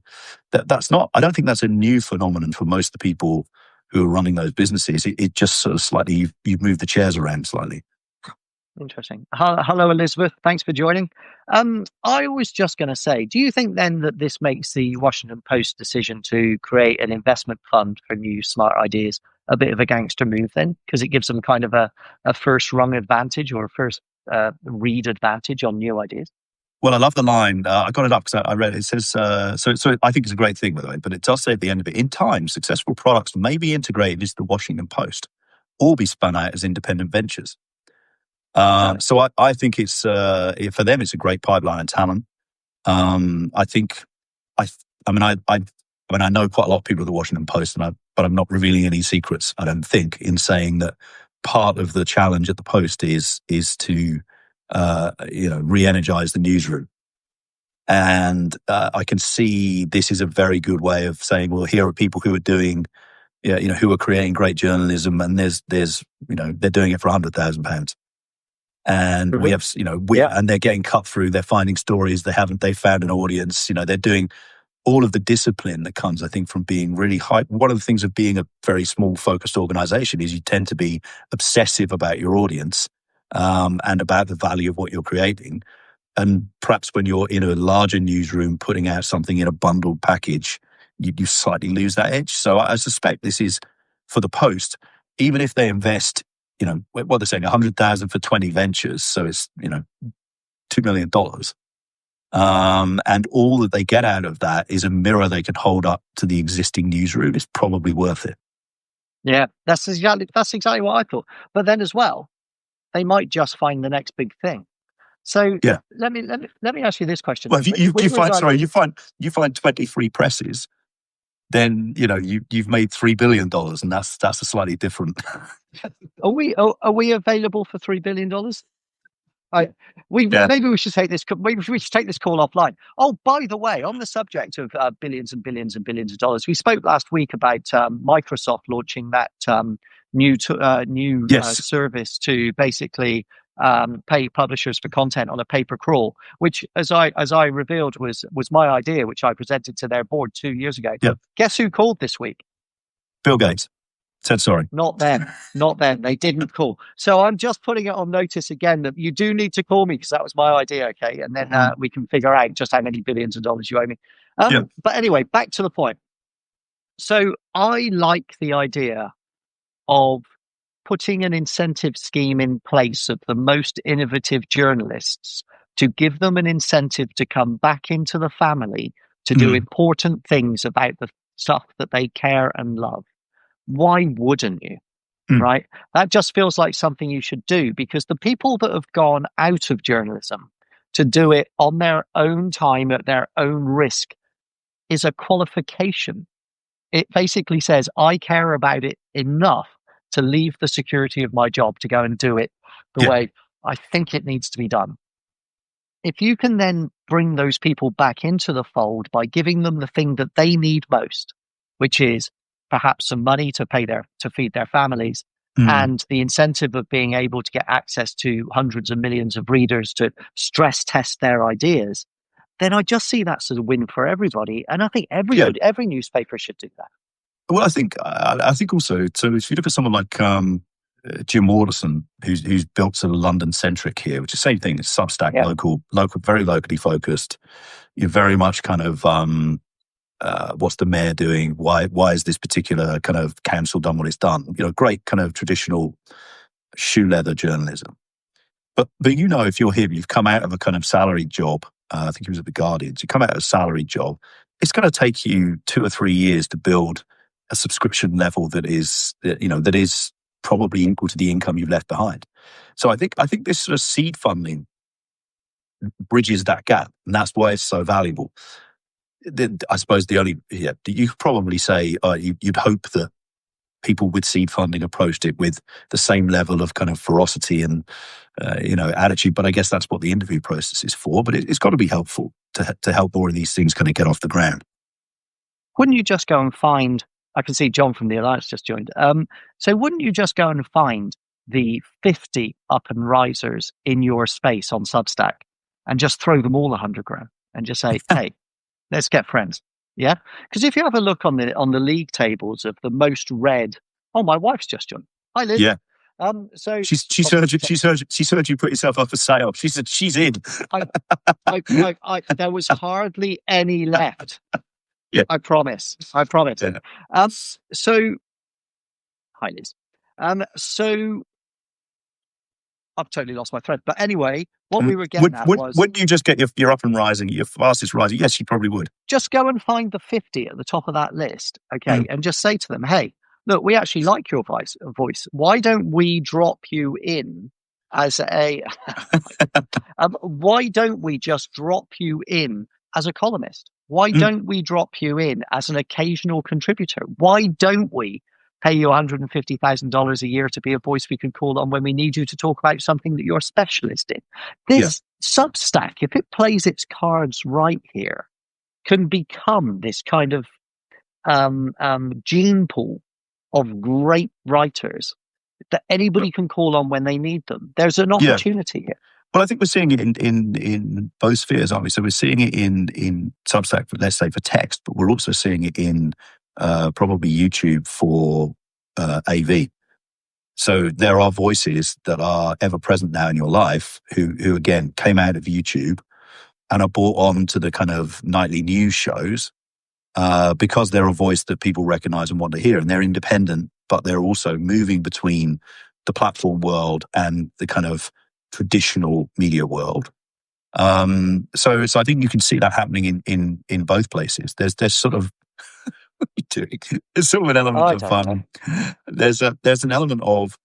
that's not, I don't think that's a new phenomenon for most of the people who are running those businesses. It just sort of slightly, you've moved the chairs around slightly.
interesting. Hello, Elizabeth. Thanks for joining. I was just going to say, do you think then that this makes the Washington Post decision to create an investment fund for new smart ideas a bit of a gangster move then? Because it gives them kind of a first rung advantage or a first read advantage on new ideas.
Well, I love the line. I got it up because I read it. It says, so I think it's a great thing, by the way, but it does say at the end of it, in time, successful products may be integrated into the Washington Post or be spun out as independent ventures.
Exactly.
So I think it's, for them, it's a great pipeline of talent. I think, I mean, I know quite a lot of people at the Washington Post, but I'm not revealing any secrets, I don't think, in saying that part of the challenge at the Post is to, re-energize the newsroom. And I can see this is a very good way of saying, well, here are people who are doing, who are creating great journalism, and there's, they're doing it for £100,000, and we
Mhm.
have,
Yeah.
and they're getting cut through. They're finding stories. They found an audience. They're doing all of the discipline that comes, I think, from being really high. One of the things of being a very small, focused organization is you tend to be obsessive about your audience, and about the value of what you're creating. And perhaps when you're in a larger newsroom putting out something in a bundled package, you slightly lose that edge. So I suspect this is for the Post, even if they invest, what they're saying, 100,000 for 20 ventures. So it's, $2 million. And all that they get out of that is a mirror they can hold up to the existing newsroom. It's probably worth it.
Yeah, that's exactly what I thought. But then as well, they might just find the next big thing. So
Yeah.
let me ask you this question
Well,
then.
if you,
With
you find
regard,
sorry, you find 23 presses, then you've made $3 billion, and that's a slightly different.
are we available for $3 billion? I, we
Yeah.
maybe we should take this. Maybe we should take this call offline. Oh, by the way, on the subject of billions and billions and billions of dollars, we spoke last week about Microsoft launching that new
Yes.
service to basically pay publishers for content on a pay per crawl, which, as I revealed, was my idea, which I presented to their board 2 years ago.
Yeah.
Guess who called this week?
Bill Gates said sorry.
Not them. Not them. They didn't call. So I'm just putting it on notice again that you do need to call me because that was my idea. Okay. And then we can figure out just how many billions of dollars you owe me.
Yeah.
But anyway, back to the point. So I like the idea of putting an incentive scheme in place of the most innovative journalists to give them an incentive to come back into the family to do
Mm.
important things about the stuff that they care and love. Why wouldn't you?
Mm.
Right? That just feels like something you should do because the people that have gone out of journalism to do it on their own time at their own risk is a qualification. It basically says, I care about it enough to leave the security of my job to go and do it the
Yeah.
way I think it needs to be done. If you can then bring those people back into the fold by giving them the thing that they need most, which is perhaps some money to feed their families,
Mm.
and the incentive of being able to get access to hundreds of millions of readers to stress test their ideas, then I just see that as a win for everybody. And I think
Yeah.
every newspaper should do that.
Well, I think also. So if you look at someone like Jim Alderson, who's built sort of London centric here, which is the same thing. It's Substack,
Yeah.
local, very locally focused. You're very much kind of what's the mayor doing? Why is this particular kind of council done what it's done? Great kind of traditional shoe leather journalism. But if you're him, you've come out of a kind of salaried job. I think he was at the Guardian. So you come out of a salaried job. It's going to take you 2 or 3 years to build a subscription level that is probably equal to the income you've left behind. So I think this sort of seed funding bridges that gap, and that's why it's so valuable. I suppose you could probably say you'd hope that people with seed funding approached it with the same level of kind of ferocity and attitude. But I guess that's what the interview process is for. But it's got to be helpful to help more of these things kind of get off the ground.
Wouldn't you just go and find? I can see John from the Alliance just joined. So wouldn't you just go and find the 50 up and risers in your space on Substack and just throw them all 100 grand and just say, hey, let's get friends. Yeah. Because if you have a look on the league tables of the most read, oh, my wife's just joined. Hi, Liz.
Yeah.
So
she's heard you put yourself up for sale. She said she's in.
There was hardly any left.
Yeah.
I promise.
Yeah.
So, hi, Liz. So I've totally lost my thread. But anyway, what we were getting at was,
wouldn't you just get your up and rising, your fastest rising? Yes, you probably would.
Just go and find the 50 at the top of that list, okay, and just say to them, hey, look, we actually like your voice. Why don't we drop you in as a why don't we just drop you in as a columnist? Why don't we drop you in as an occasional contributor? Why don't we pay you $150,000 a year to be a voice we can call on when we need you to talk about something that you're a specialist in? This Substack, if it plays its cards right here, can become this kind of gene pool of great writers that anybody can call on when they need them. There's an opportunity here.
Well, I think we're seeing it in both spheres, aren't we? So we're seeing it in Substack, let's say, for text, but we're also seeing it in probably YouTube for AV. So there are voices that are ever present now in your life who again came out of YouTube and are brought on to the kind of nightly news shows because they're a voice that people recognize and want to hear, and they're independent, but they're also moving between the platform world and the kind of traditional media world. So I think you can see that happening in both places. There's sort of what are you doing? There's sort of an element of there's an element of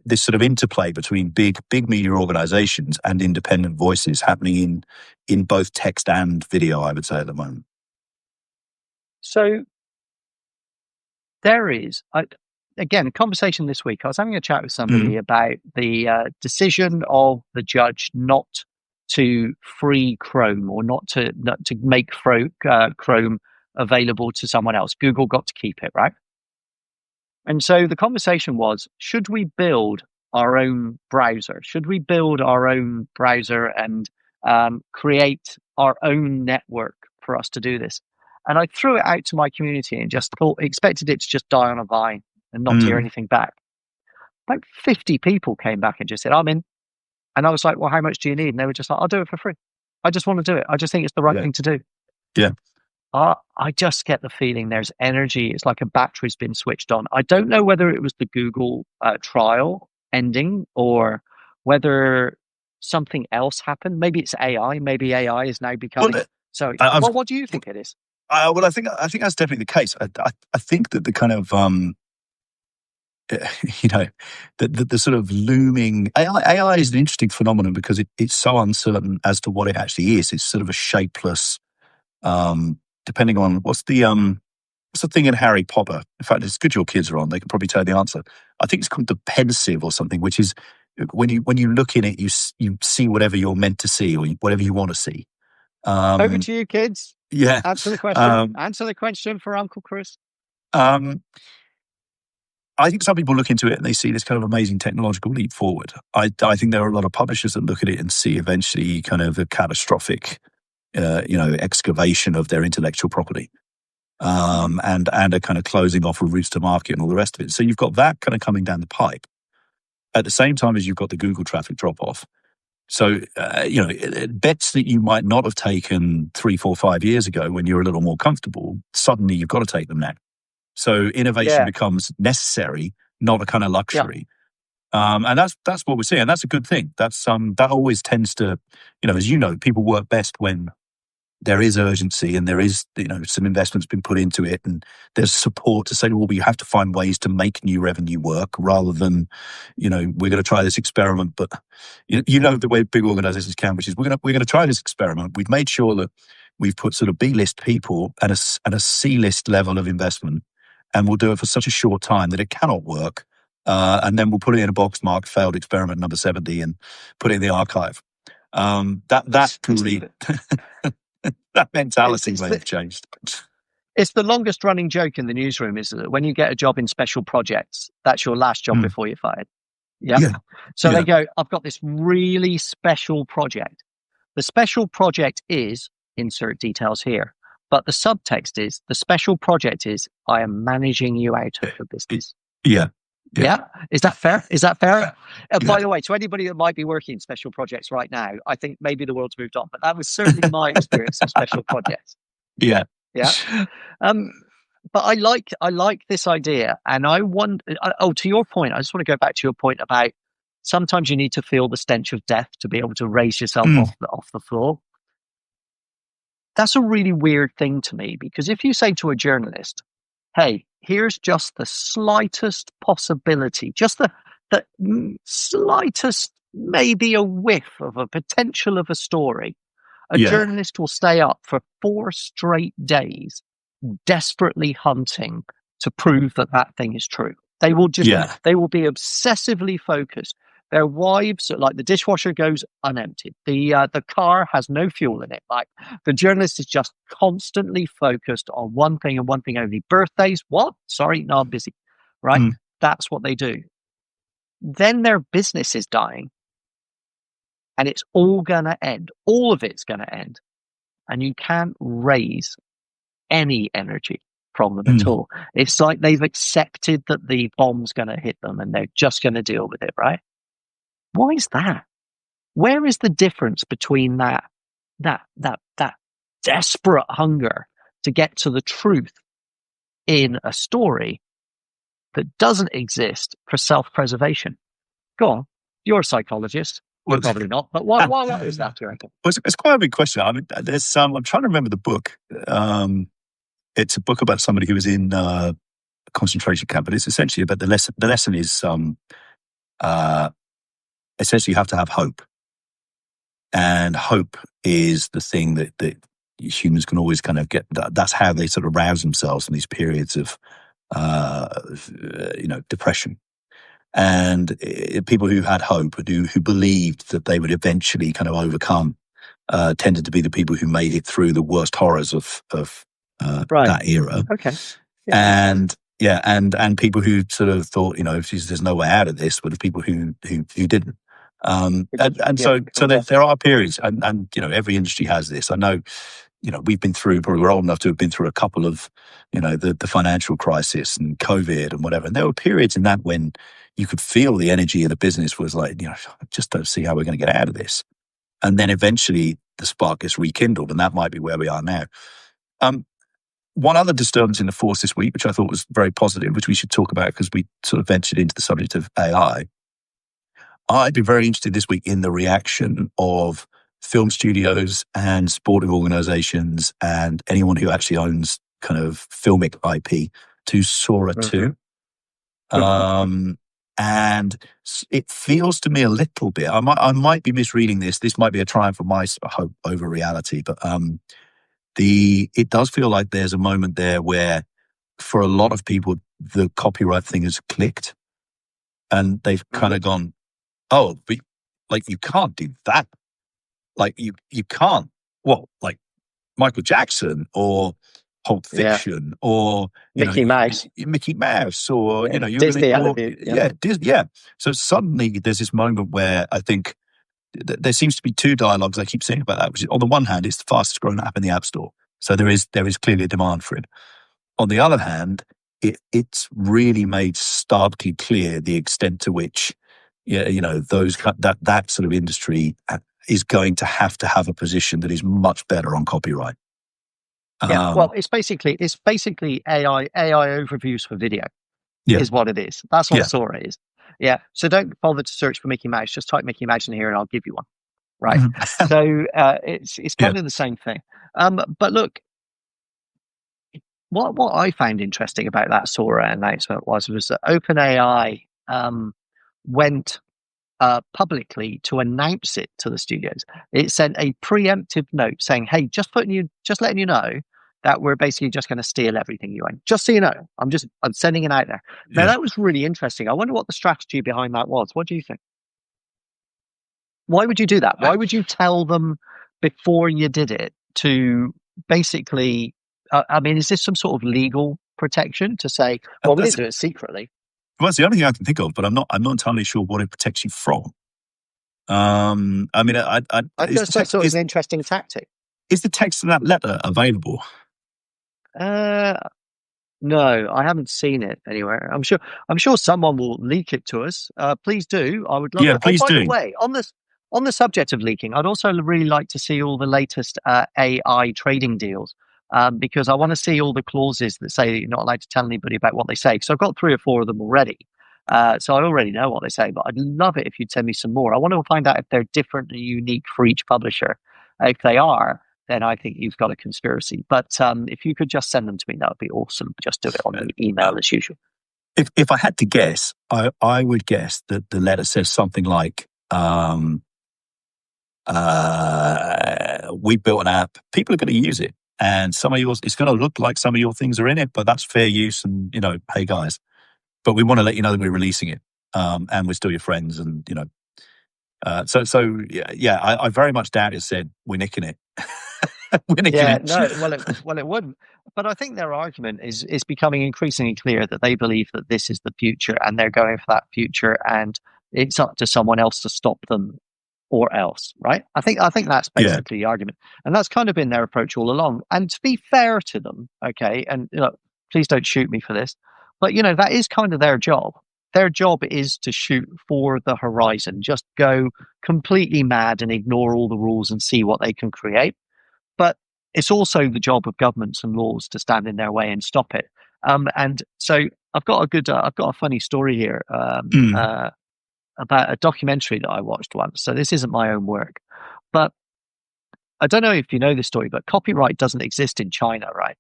this sort of interplay between big media organizations and independent voices happening in both text and video, I would say, at the moment.
So there is, again, a conversation this week. I was having a chat with somebody about the decision of the judge not to free Chrome, or not to make Chrome available to someone else. Google got to keep it, right? And so the conversation was, should we build our own browser? Should we build our own browser and create our own network for us to do this? And I threw it out to my community and just expected it to just die on a vine and not hear anything back. About 50 people came back and just said, I'm in. And I was like, well, how much do you need? And they were just like, I'll do it for free. I just want to do it. I just think it's the right thing to do.
Yeah.
I just get the feeling there's energy. It's like a battery's been switched on. I don't know whether it was the Google trial ending or whether something else happened. Maybe it's AI. Maybe AI is now becoming. What do you think it is?
Well, I think that's definitely the case. I think that the kind of the sort of looming AI is an interesting phenomenon because it's so uncertain as to what it actually is. It's sort of a shapeless. Depending on what's the thing in Harry Potter. In fact, it's good your kids are on. They can probably tell the answer. I think it's called the pensive or something, which is when you look in it, you see whatever you're meant to see or whatever you want to see.
Over to you, kids.
Yeah.
Answer the question. Answer the question for Uncle Chris.
I think some people look into it and they see this kind of amazing technological leap forward. I think there are a lot of publishers that look at it and see eventually kind of a catastrophic excavation of their intellectual property, and a kind of closing off of routes to market and all the rest of it. So you've got that kind of coming down the pipe at the same time as you've got the Google traffic drop off. So bets that you might not have taken 3, 4, 5 years ago when you're a little more comfortable, suddenly you've got to take them now. So innovation becomes necessary, not a kind of luxury. And that's what we're seeing. And that's a good thing. That's that always tends to, as you know, people work best when there is urgency and there is, some investment's been put into it and there's support to say, well, we have to find ways to make new revenue work rather than, we're going to try this experiment. But the way big organizations can, which is we're going to try this experiment. We've made sure that we've put sort of B-list people at a C-list level of investment, and we'll do it for such a short time that it cannot work. And then we'll put it in a box marked failed experiment number 70 and put it in the archive. That can lead. That mentality may have changed.
It's the longest running joke in the newsroom is that when you get a job in special projects, that's your last job before you're fired. Yeah. So they go, I've got this really special project. The special project is, insert details here, but the subtext is, the special project is, I am managing you out of the business.
Yeah.
Is that fair? By the way, to anybody that might be working special projects right now, I think maybe the world's moved on, but that was certainly my experience of special projects.
Yeah.
But I like this idea, and I want. To your point, I just want to go back to your point about sometimes you need to feel the stench of death to be able to raise yourself off the floor. That's a really weird thing to me, because if you say to a journalist, hey, here's just the slightest possibility, just the slightest, maybe a whiff of a potential of a story, a journalist will stay up for 4 straight days, desperately hunting to prove that thing is true. They will they will be obsessively focused. Their wives, like the dishwasher goes unemptied. The car has no fuel in it. Like the journalist is just constantly focused on one thing and one thing only. Birthdays? What? Sorry, no, I'm busy. Right? That's what they do. Then their business is dying. And it's all going to end. All of it's going to end. And you can't raise any energy from them at all. It's like they've accepted that the bomb's going to hit them and they're just going to deal with it, right? Why is that? Where is the difference between that desperate hunger to get to the truth in a story that doesn't exist for self-preservation? Go on, you're a psychologist. Well, probably not, but what is that, do you reckon?
Well, it's quite a big question. I mean, there's I'm trying to remember the book. It's a book about somebody who was in a concentration camp, but it's essentially about the lesson is uh, essentially you have to have hope. And hope is the thing that humans can always kind of get. That's how they sort of rouse themselves in these periods of, depression. And people who had hope, who believed that they would eventually kind of overcome, tended to be the people who made it through the worst horrors of
Right.
that era.
Okay. Yeah.
And yeah, and people who sort of thought, geez, there's no way out of this, were the people who didn't. And
Yeah.
so there are periods, and every industry has this. I know, we've been through, probably we're old enough to have been through a couple of, the financial crisis and COVID and whatever. And there were periods in that when you could feel the energy of the business was like, I just don't see how we're going to get out of this. And then eventually the spark gets rekindled, and that might be where we are now. One other disturbance in the force this week, which I thought was very positive, which we should talk about because we sort of ventured into the subject of AI. I'd be very interested this week in the reaction of film studios and sporting organizations and anyone who actually owns kind of filmic IP to Sora
Mm-hmm.
2. And it feels to me a little bit, I might be misreading this. This might be a triumph of my hope over reality, but it does feel like there's a moment there where, for a lot of people, the copyright thing has clicked, and they've kind of gone, "Oh, but like you can't do that. Like you can't. Well, like Michael Jackson or Pulp
Yeah.
Fiction or
Mickey Mouse.
Mickey Mouse or
Yeah.
you're going
Disney
to
had a
or
bit. Yeah.
yeah, Disney, yeah." So suddenly there's this moment where I think there seems to be two dialogues I keep saying about that, which is, on the one hand, it's the fastest growing app in the App Store. So there is clearly a demand for it. On the other hand, it's really made starkly clear the extent to which, that sort of industry is going to have a position that is much better on copyright.
Yeah. Well,
Um,
it's basically AI overviews for video
yeah,
is what it is. That's what
yeah,
Sora is. Yeah. So don't bother to search for Mickey Mouse. Just type Mickey Mouse in here, and I'll give you one. Right. So it's
yeah,
kind of the same thing. But look, what I found interesting about that Sora announcement was that OpenAI went publicly to announce it to the studios. It sent a preemptive note saying, "Hey, just letting you know that we're basically just going to steal everything you own. Just so you know, I'm sending it out there." Now
yeah.
that was really interesting. I wonder what the strategy behind that was. What do you think? Why would you do that?
I,
Why would you tell them before you did it to basically? I mean, is this some sort of legal protection to say, well, we
that's
didn't do it secretly?
well, that's the only thing I can think of, but I'm not entirely sure what it protects you from. I mean,
I just thought it was an interesting tactic.
is the text of that letter available?
Uh, No, I haven't seen it anywhere. I'm sure someone will leak it to us. Please do. I would love
Yeah,
it. Oh,
please
by the
do.
way, on the subject of leaking, I'd also really like to see all the latest AI trading deals, because I want to see all the clauses that say you're not allowed to tell anybody about what they say. So I've got 3 or 4 of them already. So I already know what they say, but I'd love it if you'd send me some more. I want to find out if they're different and unique for each publisher. If they are, then I think you've got a conspiracy. But if you could just send them to me, that would be awesome. Just do it on the email as usual.
If I had to guess, I would guess that the letter says something like, "We built an app. People are going to use it, and some of yours, it's going to look like some of your things are in it, but that's fair use. And hey guys, but we want to let you know that we're releasing it, and we're still your friends, and so yeah. I very much doubt it said we're nicking it. We're nicking
Yeah,
it.
no, well, it wouldn't. But I think their argument is becoming increasingly clear that they believe that this is the future, and they're going for that future, and it's up to someone else to stop them, or else, right? I think that's
Yeah,
basically the argument, and that's kind of been their approach all along. And to be fair to them, okay, and please don't shoot me for this, but that is kind of their job. Their job is to shoot for the horizon, just go completely mad and ignore all the rules and see what they can create. But it's also the job of governments and laws to stand in their way and stop it. And so I've got a funny story here
mm,
about a documentary that I watched once. So this isn't my own work, but I don't know if you know this story, but copyright doesn't exist in China, right?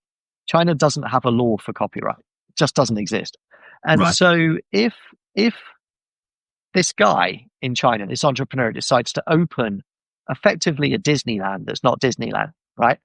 China doesn't have a law for copyright; it just doesn't exist. And
right.
so if this guy in China, this entrepreneur, decides to open effectively a Disneyland that's not Disneyland, right?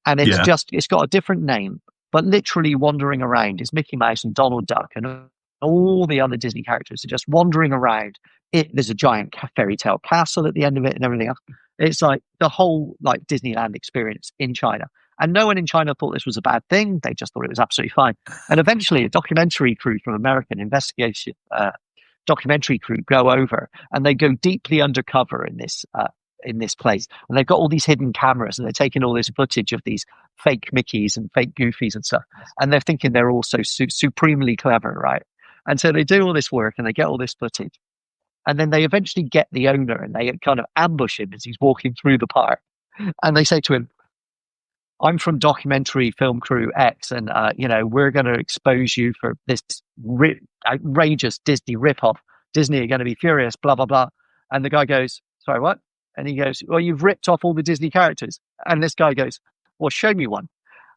And
Yeah.
it's got a different name, but literally wandering around is Mickey Mouse and Donald Duck and all the other Disney characters are just wandering around. There's a giant fairy tale castle at the end of it and everything else. It's like the whole like Disneyland experience in China. And no one in China thought this was a bad thing. They just thought it was absolutely fine. And eventually, a documentary crew from American investigation documentary crew go over and they go deeply undercover in this place, and they've got all these hidden cameras, and they're taking all this footage of these fake Mickeys and fake Goofies and stuff, and they're thinking they're all so supremely clever, right? And so they do all this work and they get all this footage, and then they eventually get the owner and they kind of ambush him as he's walking through the park, and they say to him, I'm from documentary film crew X, and we're going to expose you for this outrageous Disney ripoff. Disney are going to be furious, blah blah blah. And the guy goes, "Sorry, what?" And he goes, "Well, you've ripped off all the Disney characters." And this guy goes, "Well, show me one."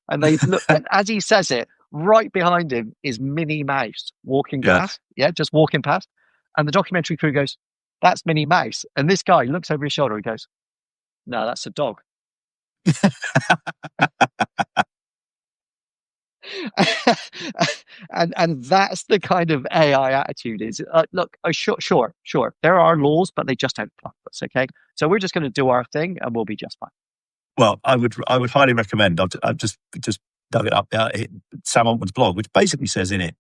And they look, and as he says it, right behind him is Minnie Mouse walking past. Yeah, just walking past. And the documentary crew goes, "That's Minnie Mouse." And this guy looks over his shoulder and goes, "No, that's a dog." and that's the kind of AI attitude is look, sure, there are laws, but they just don't apply to us. Okay, so we're just going to do our thing and we'll be just fine.
Well, I would highly recommend. I've just dug it up. Sam Altman's blog, which basically says in it,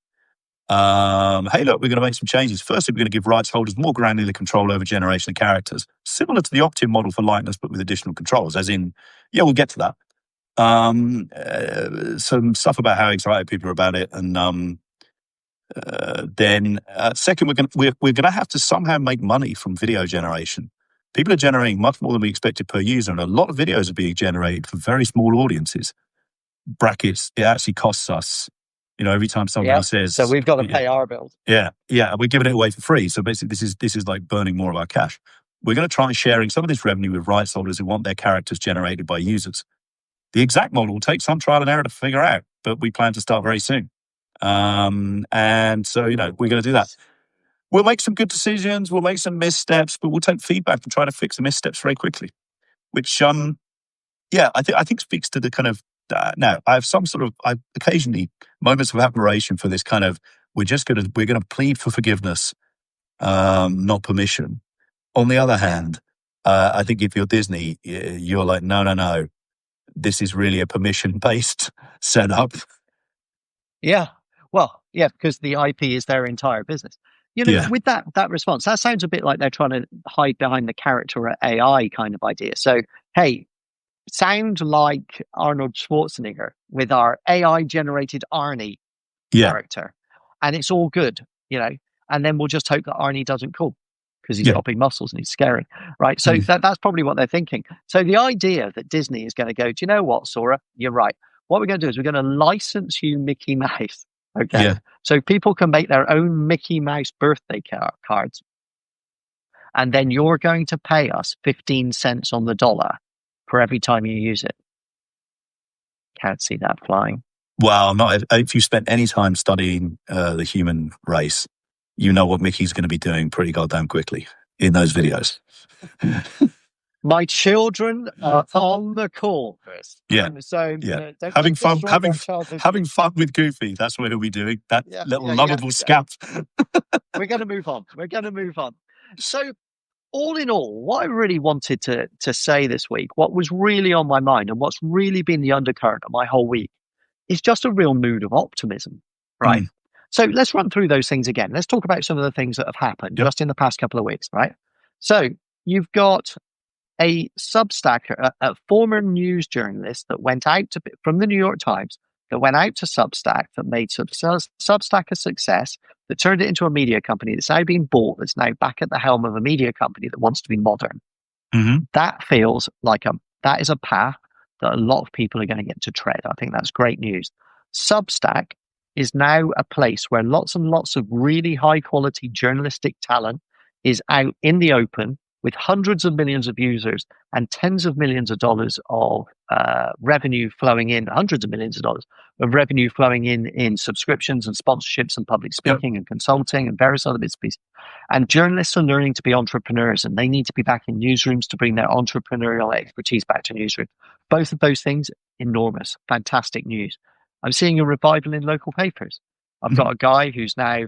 "Hey, look, we're going to make some changes. Firstly, we're going to give rights holders more granular control over generation of characters, similar to the opt-in model for likeness, but with additional controls." As in, yeah, we'll get to that. Some stuff about how excited people are about it, and then second, we're going to have to somehow make money from video generation. People are generating much more than we expected per user, and a lot of videos are being generated for very small audiences. Brackets, it actually costs us, every time somebody says.
So we've got to pay our bills.
Yeah, we're giving it away for free. So basically, this is like burning more of our cash. We're going to try sharing some of this revenue with rights holders who want their characters generated by users. The exact model will take some trial and error to figure out, but we plan to start very soon. And so, we're going to do that. We'll make some good decisions. We'll make some missteps, but we'll take feedback and try to fix the missteps very quickly. Which, I think speaks to the kind of now. I have I occasionally moments of admiration for this kind of we're going to plead for forgiveness, not permission. On the other hand, I think if you're Disney, you're like no. This is really a permission-based setup.
Yeah. Well, yeah, because the IP is their entire business. With that response, that sounds a bit like they're trying to hide behind the character AI kind of idea. So, hey, sound like Arnold Schwarzenegger with our AI-generated Arnie character. And it's all good, and then we'll just hope that Arnie doesn't call because he's got big muscles and he's scary, right? So that's probably what they're thinking. So the idea that Disney is going to go, do you know what, Sora? You're right. What we're going to do is we're going to license you Mickey Mouse, okay? Yeah. So people can make their own Mickey Mouse birthday cards, and then you're going to pay us 15 cents on the dollar for every time you use it. Can't see that flying.
Well, not if you spent any time studying the human race, you know what Mickey's going to be doing pretty goddamn quickly in those videos.
My children are on the call, Chris. So
having fun with Goofy. That's what he'll be doing. That little lovable scamp.
We're going to move on. So, all in all, what I really wanted to say this week, what was really on my mind, and what's really been the undercurrent of my whole week, is just a real mood of optimism, right? So let's run through those things again. Let's talk about some of the things that have happened just in the past couple of weeks, right? So you've got a Substacker, a former news journalist that went out from the New York Times, that went out to Substack, that made Substack a success, that turned it into a media company that's now been bought, that's now back at the helm of a media company that wants to be modern. That feels like that is a path that a lot of people are going to get to tread. I think that's great news. Substack is now a place where lots and lots of really high quality journalistic talent is out in the open with hundreds of millions of users and tens of millions of dollars of revenue flowing in, hundreds of millions of dollars of revenue flowing in subscriptions and sponsorships and public
Yep.
speaking and consulting and various other bits and pieces. And journalists are learning to be entrepreneurs, and they need to be back in newsrooms to bring their entrepreneurial expertise back to newsrooms. Both of those things, enormous, fantastic news. I'm seeing a revival in local papers. I've
Mhm.
got a guy who's now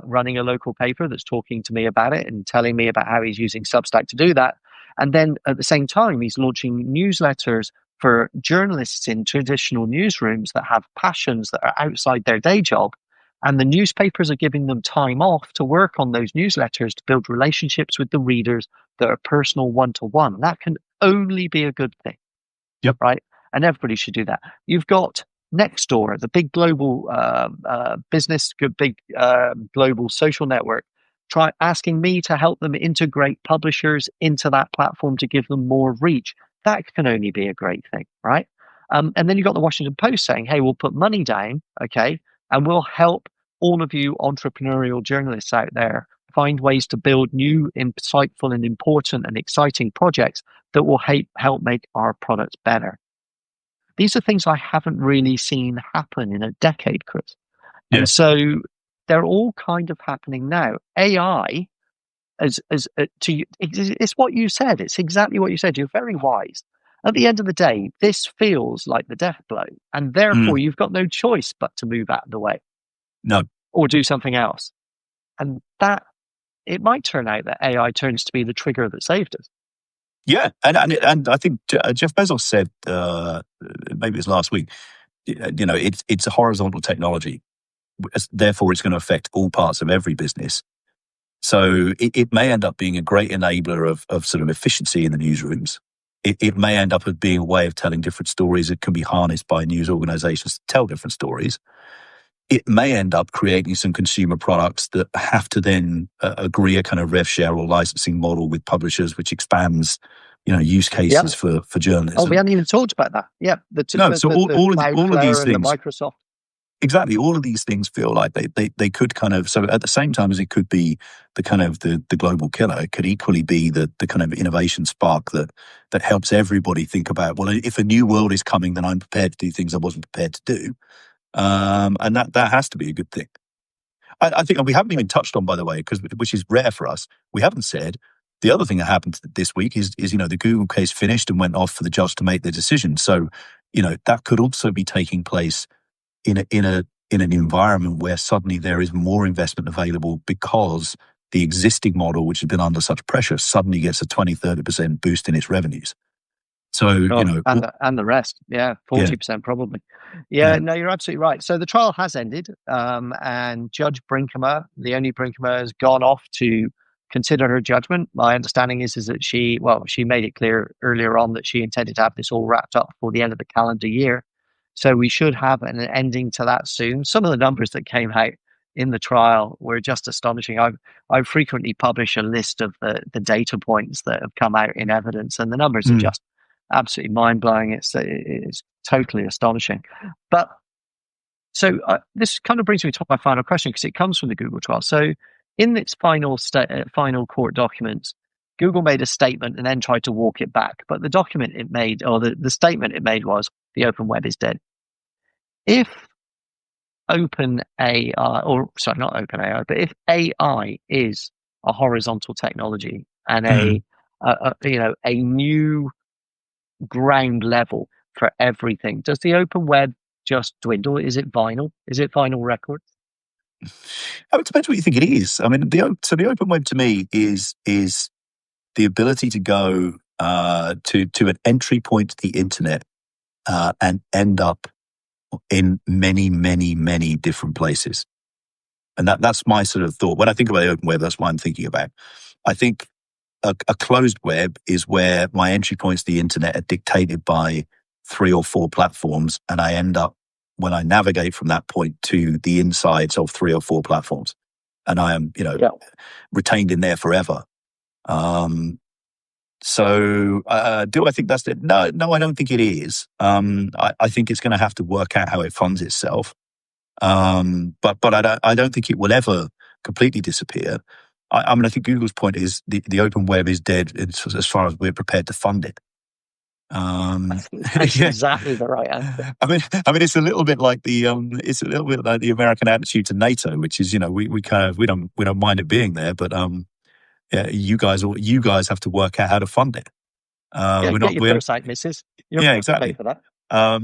running a local paper that's talking to me about it and telling me about how he's using Substack to do that. And then at the same time, he's launching newsletters for journalists in traditional newsrooms that have passions that are outside their day job. And the newspapers are giving them time off to work on those newsletters to build relationships with the readers that are personal one to one. That can only be a good thing,
Yep.
right? And everybody should do that. You've got Nextdoor, the big global business, big global social network, try asking me to help them integrate publishers into that platform to give them more reach. That can only be a great thing, right? And then you've got the Washington Post saying, hey, we'll put money down, okay, and we'll help all of you entrepreneurial journalists out there find ways to build new, insightful, and important and exciting projects that will help make our products better. These are things I haven't really seen happen in a decade, Chris. And
Yes.
so they're all kind of happening now. AI, it's what you said. It's exactly what you said. You're very wise. At the end of the day, this feels like the death blow, and therefore
Mm.
you've got no choice but to move out of the way
No.
or do something else. And that it might turn out that AI turns to be the trigger that saved us.
Yeah, and I think Jeff Bezos said maybe it was last week. It's a horizontal technology, therefore it's going to affect all parts of every business. So it may end up being a great enabler of sort of efficiency in the newsrooms. It may end up as being a way of telling different stories. It can be harnessed by news organizations to tell different stories. It may end up creating some consumer products that have to then agree a kind of rev share or licensing model with publishers, which expands, use
Yeah.
cases for
Oh, we
journalism.
hadn't even talked about that. Yeah.
No, so
The
all of
Cloudflare
these
and the
things,
Microsoft.
exactly, all of these things feel like they could kind of, so at the same time as it could be the kind of the global killer, it could equally be the kind of innovation spark that helps everybody think about, well, if a new world is coming, then I'm prepared to do things I wasn't prepared to do. And that has to be a good thing. I think, and we haven't even touched on, by the way, which is rare for us, we haven't said the other thing that happened this week is the Google case finished and went off for the judge to make their decision. So, that could also be taking place in an environment where suddenly there is more investment available because the existing model, which has been under such pressure, suddenly gets a 20-30% boost in its revenues. So,
Oh, and the rest, yeah,
yeah,
40% probably. Yeah,
yeah.
no, you're absolutely right. So the trial has ended, and Judge Brinkema, the only Brinkema, has gone off to consider her judgment. My understanding is that she made it clear earlier on that she intended to have this all wrapped up before the end of the calendar year. So we should have an ending to that soon. Some of the numbers that came out in the trial were just astonishing. I frequently publish a list of the data points that have come out in evidence, and the numbers are
Mm.
just absolutely mind blowing. It's totally astonishing. But so this kind of brings me to my final question because it comes from the Google trial. So in its final court documents, Google made a statement and then tried to walk it back. But the document it made, or the statement it made, was the open web is dead. If open AI, or sorry, not open AI, but if AI is a horizontal technology and
Mm.
a new ground level for everything, does the open web just dwindle? Is it vinyl? Is it vinyl records?
Oh, it depends what you think it is. I mean, the open web to me is the ability to go to an entry point to the internet and end up in many, many, many different places. And that's my sort of thought. When I think about the open web, that's what I'm thinking about. I think a closed web is where my entry points to the internet are dictated by 3 or 4 platforms, and I end up, when I navigate from that point, to the insides of 3 or 4 platforms. And I am,
Yeah.
retained in there forever. So do I think that's it? No, I don't think it is. I think it's going to have to work out how it funds itself. But I don't think it will ever completely disappear. I mean, I think Google's point is the open web is dead as far as we're prepared to fund it.
That's
Yeah.
exactly the right answer.
I mean, it's a little bit like it's a little bit like the American attitude to NATO, which is, we kind of we don't mind it being there, but yeah, you guys have to work out how to fund it.
Yeah,
We're
get
not
your
we're
parasite, missus. You don't
Yeah,
have to pay
exactly.
for that.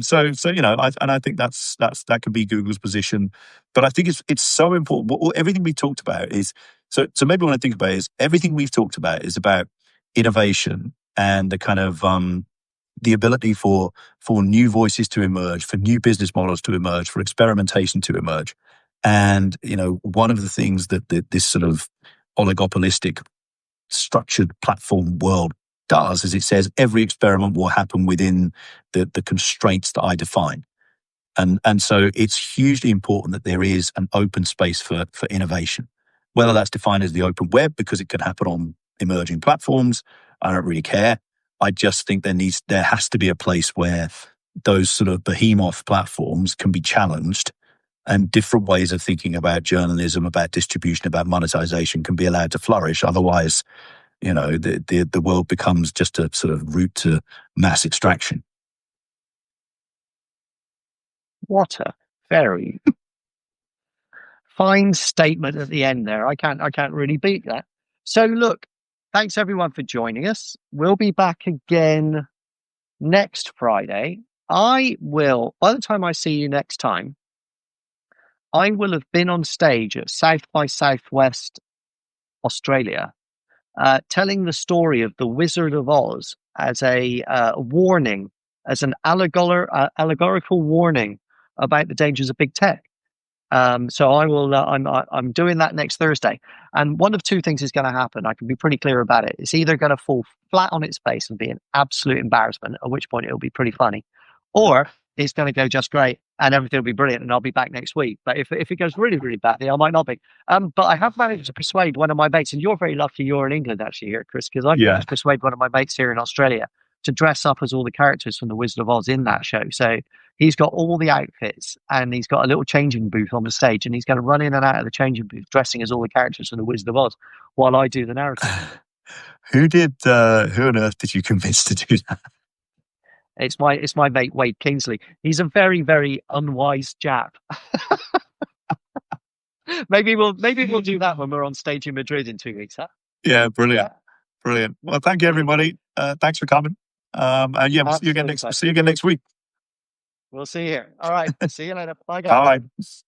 So I think that can be Google's position, but I think it's so important. Everything we talked about is so maybe what I think about is everything we've talked about is about innovation and the kind of the ability for new voices to emerge, for new business models to emerge, for experimentation to emerge. And one of the things that this sort of oligopolistic structured platform world does is it says every experiment will happen within the constraints that I define. And so it's hugely important that there is an open space for innovation, whether that's defined as the open web because it can happen on emerging platforms. I don't really care. I just think there has to be a place where those sort of behemoth platforms can be challenged and different ways of thinking about journalism, about distribution, about monetization can be allowed to flourish. Otherwise, the world becomes just a sort of route to mass extraction.
What a very fine statement at the end there. I can't really beat that. So look, thanks everyone for joining us. We'll be back again next Friday. I will, by the time I see you next time, I will have been on stage at South by Southwest Australia, telling the story of the Wizard of Oz as a warning, as an allegorical warning about the dangers of big tech. So I will. I'm doing that next Thursday, and one of two things is going to happen. I can be pretty clear about it. It's either going to fall flat on its face and be an absolute embarrassment, at which point it'll be pretty funny, or it's going to go just great and everything will be brilliant, and I'll be back next week. But if it goes really really badly, I might not be. But I have managed to persuade one of my mates, and you're very lucky you're in England actually here, Chris, because I've managed
Yeah.
to persuade one of my mates here in Australia to dress up as all the characters from the Wizard of Oz in that show. So he's got all the outfits and he's got a little changing booth on the stage and he's going to run in and out of the changing booth dressing as all the characters from the Wizard of Oz while I do the narrative.
Who on earth did you convince to do that?
It's my mate Wade Kingsley. He's a very, very unwise Jap. maybe we'll do that when we're on stage in Madrid in 2 weeks, huh?
Yeah, brilliant. Brilliant. Well, thank you everybody. Thanks for coming. And yeah, we'll see you again
Absolutely.
next week.
We'll see you here. All right. See you later. Bye, guys.
Bye.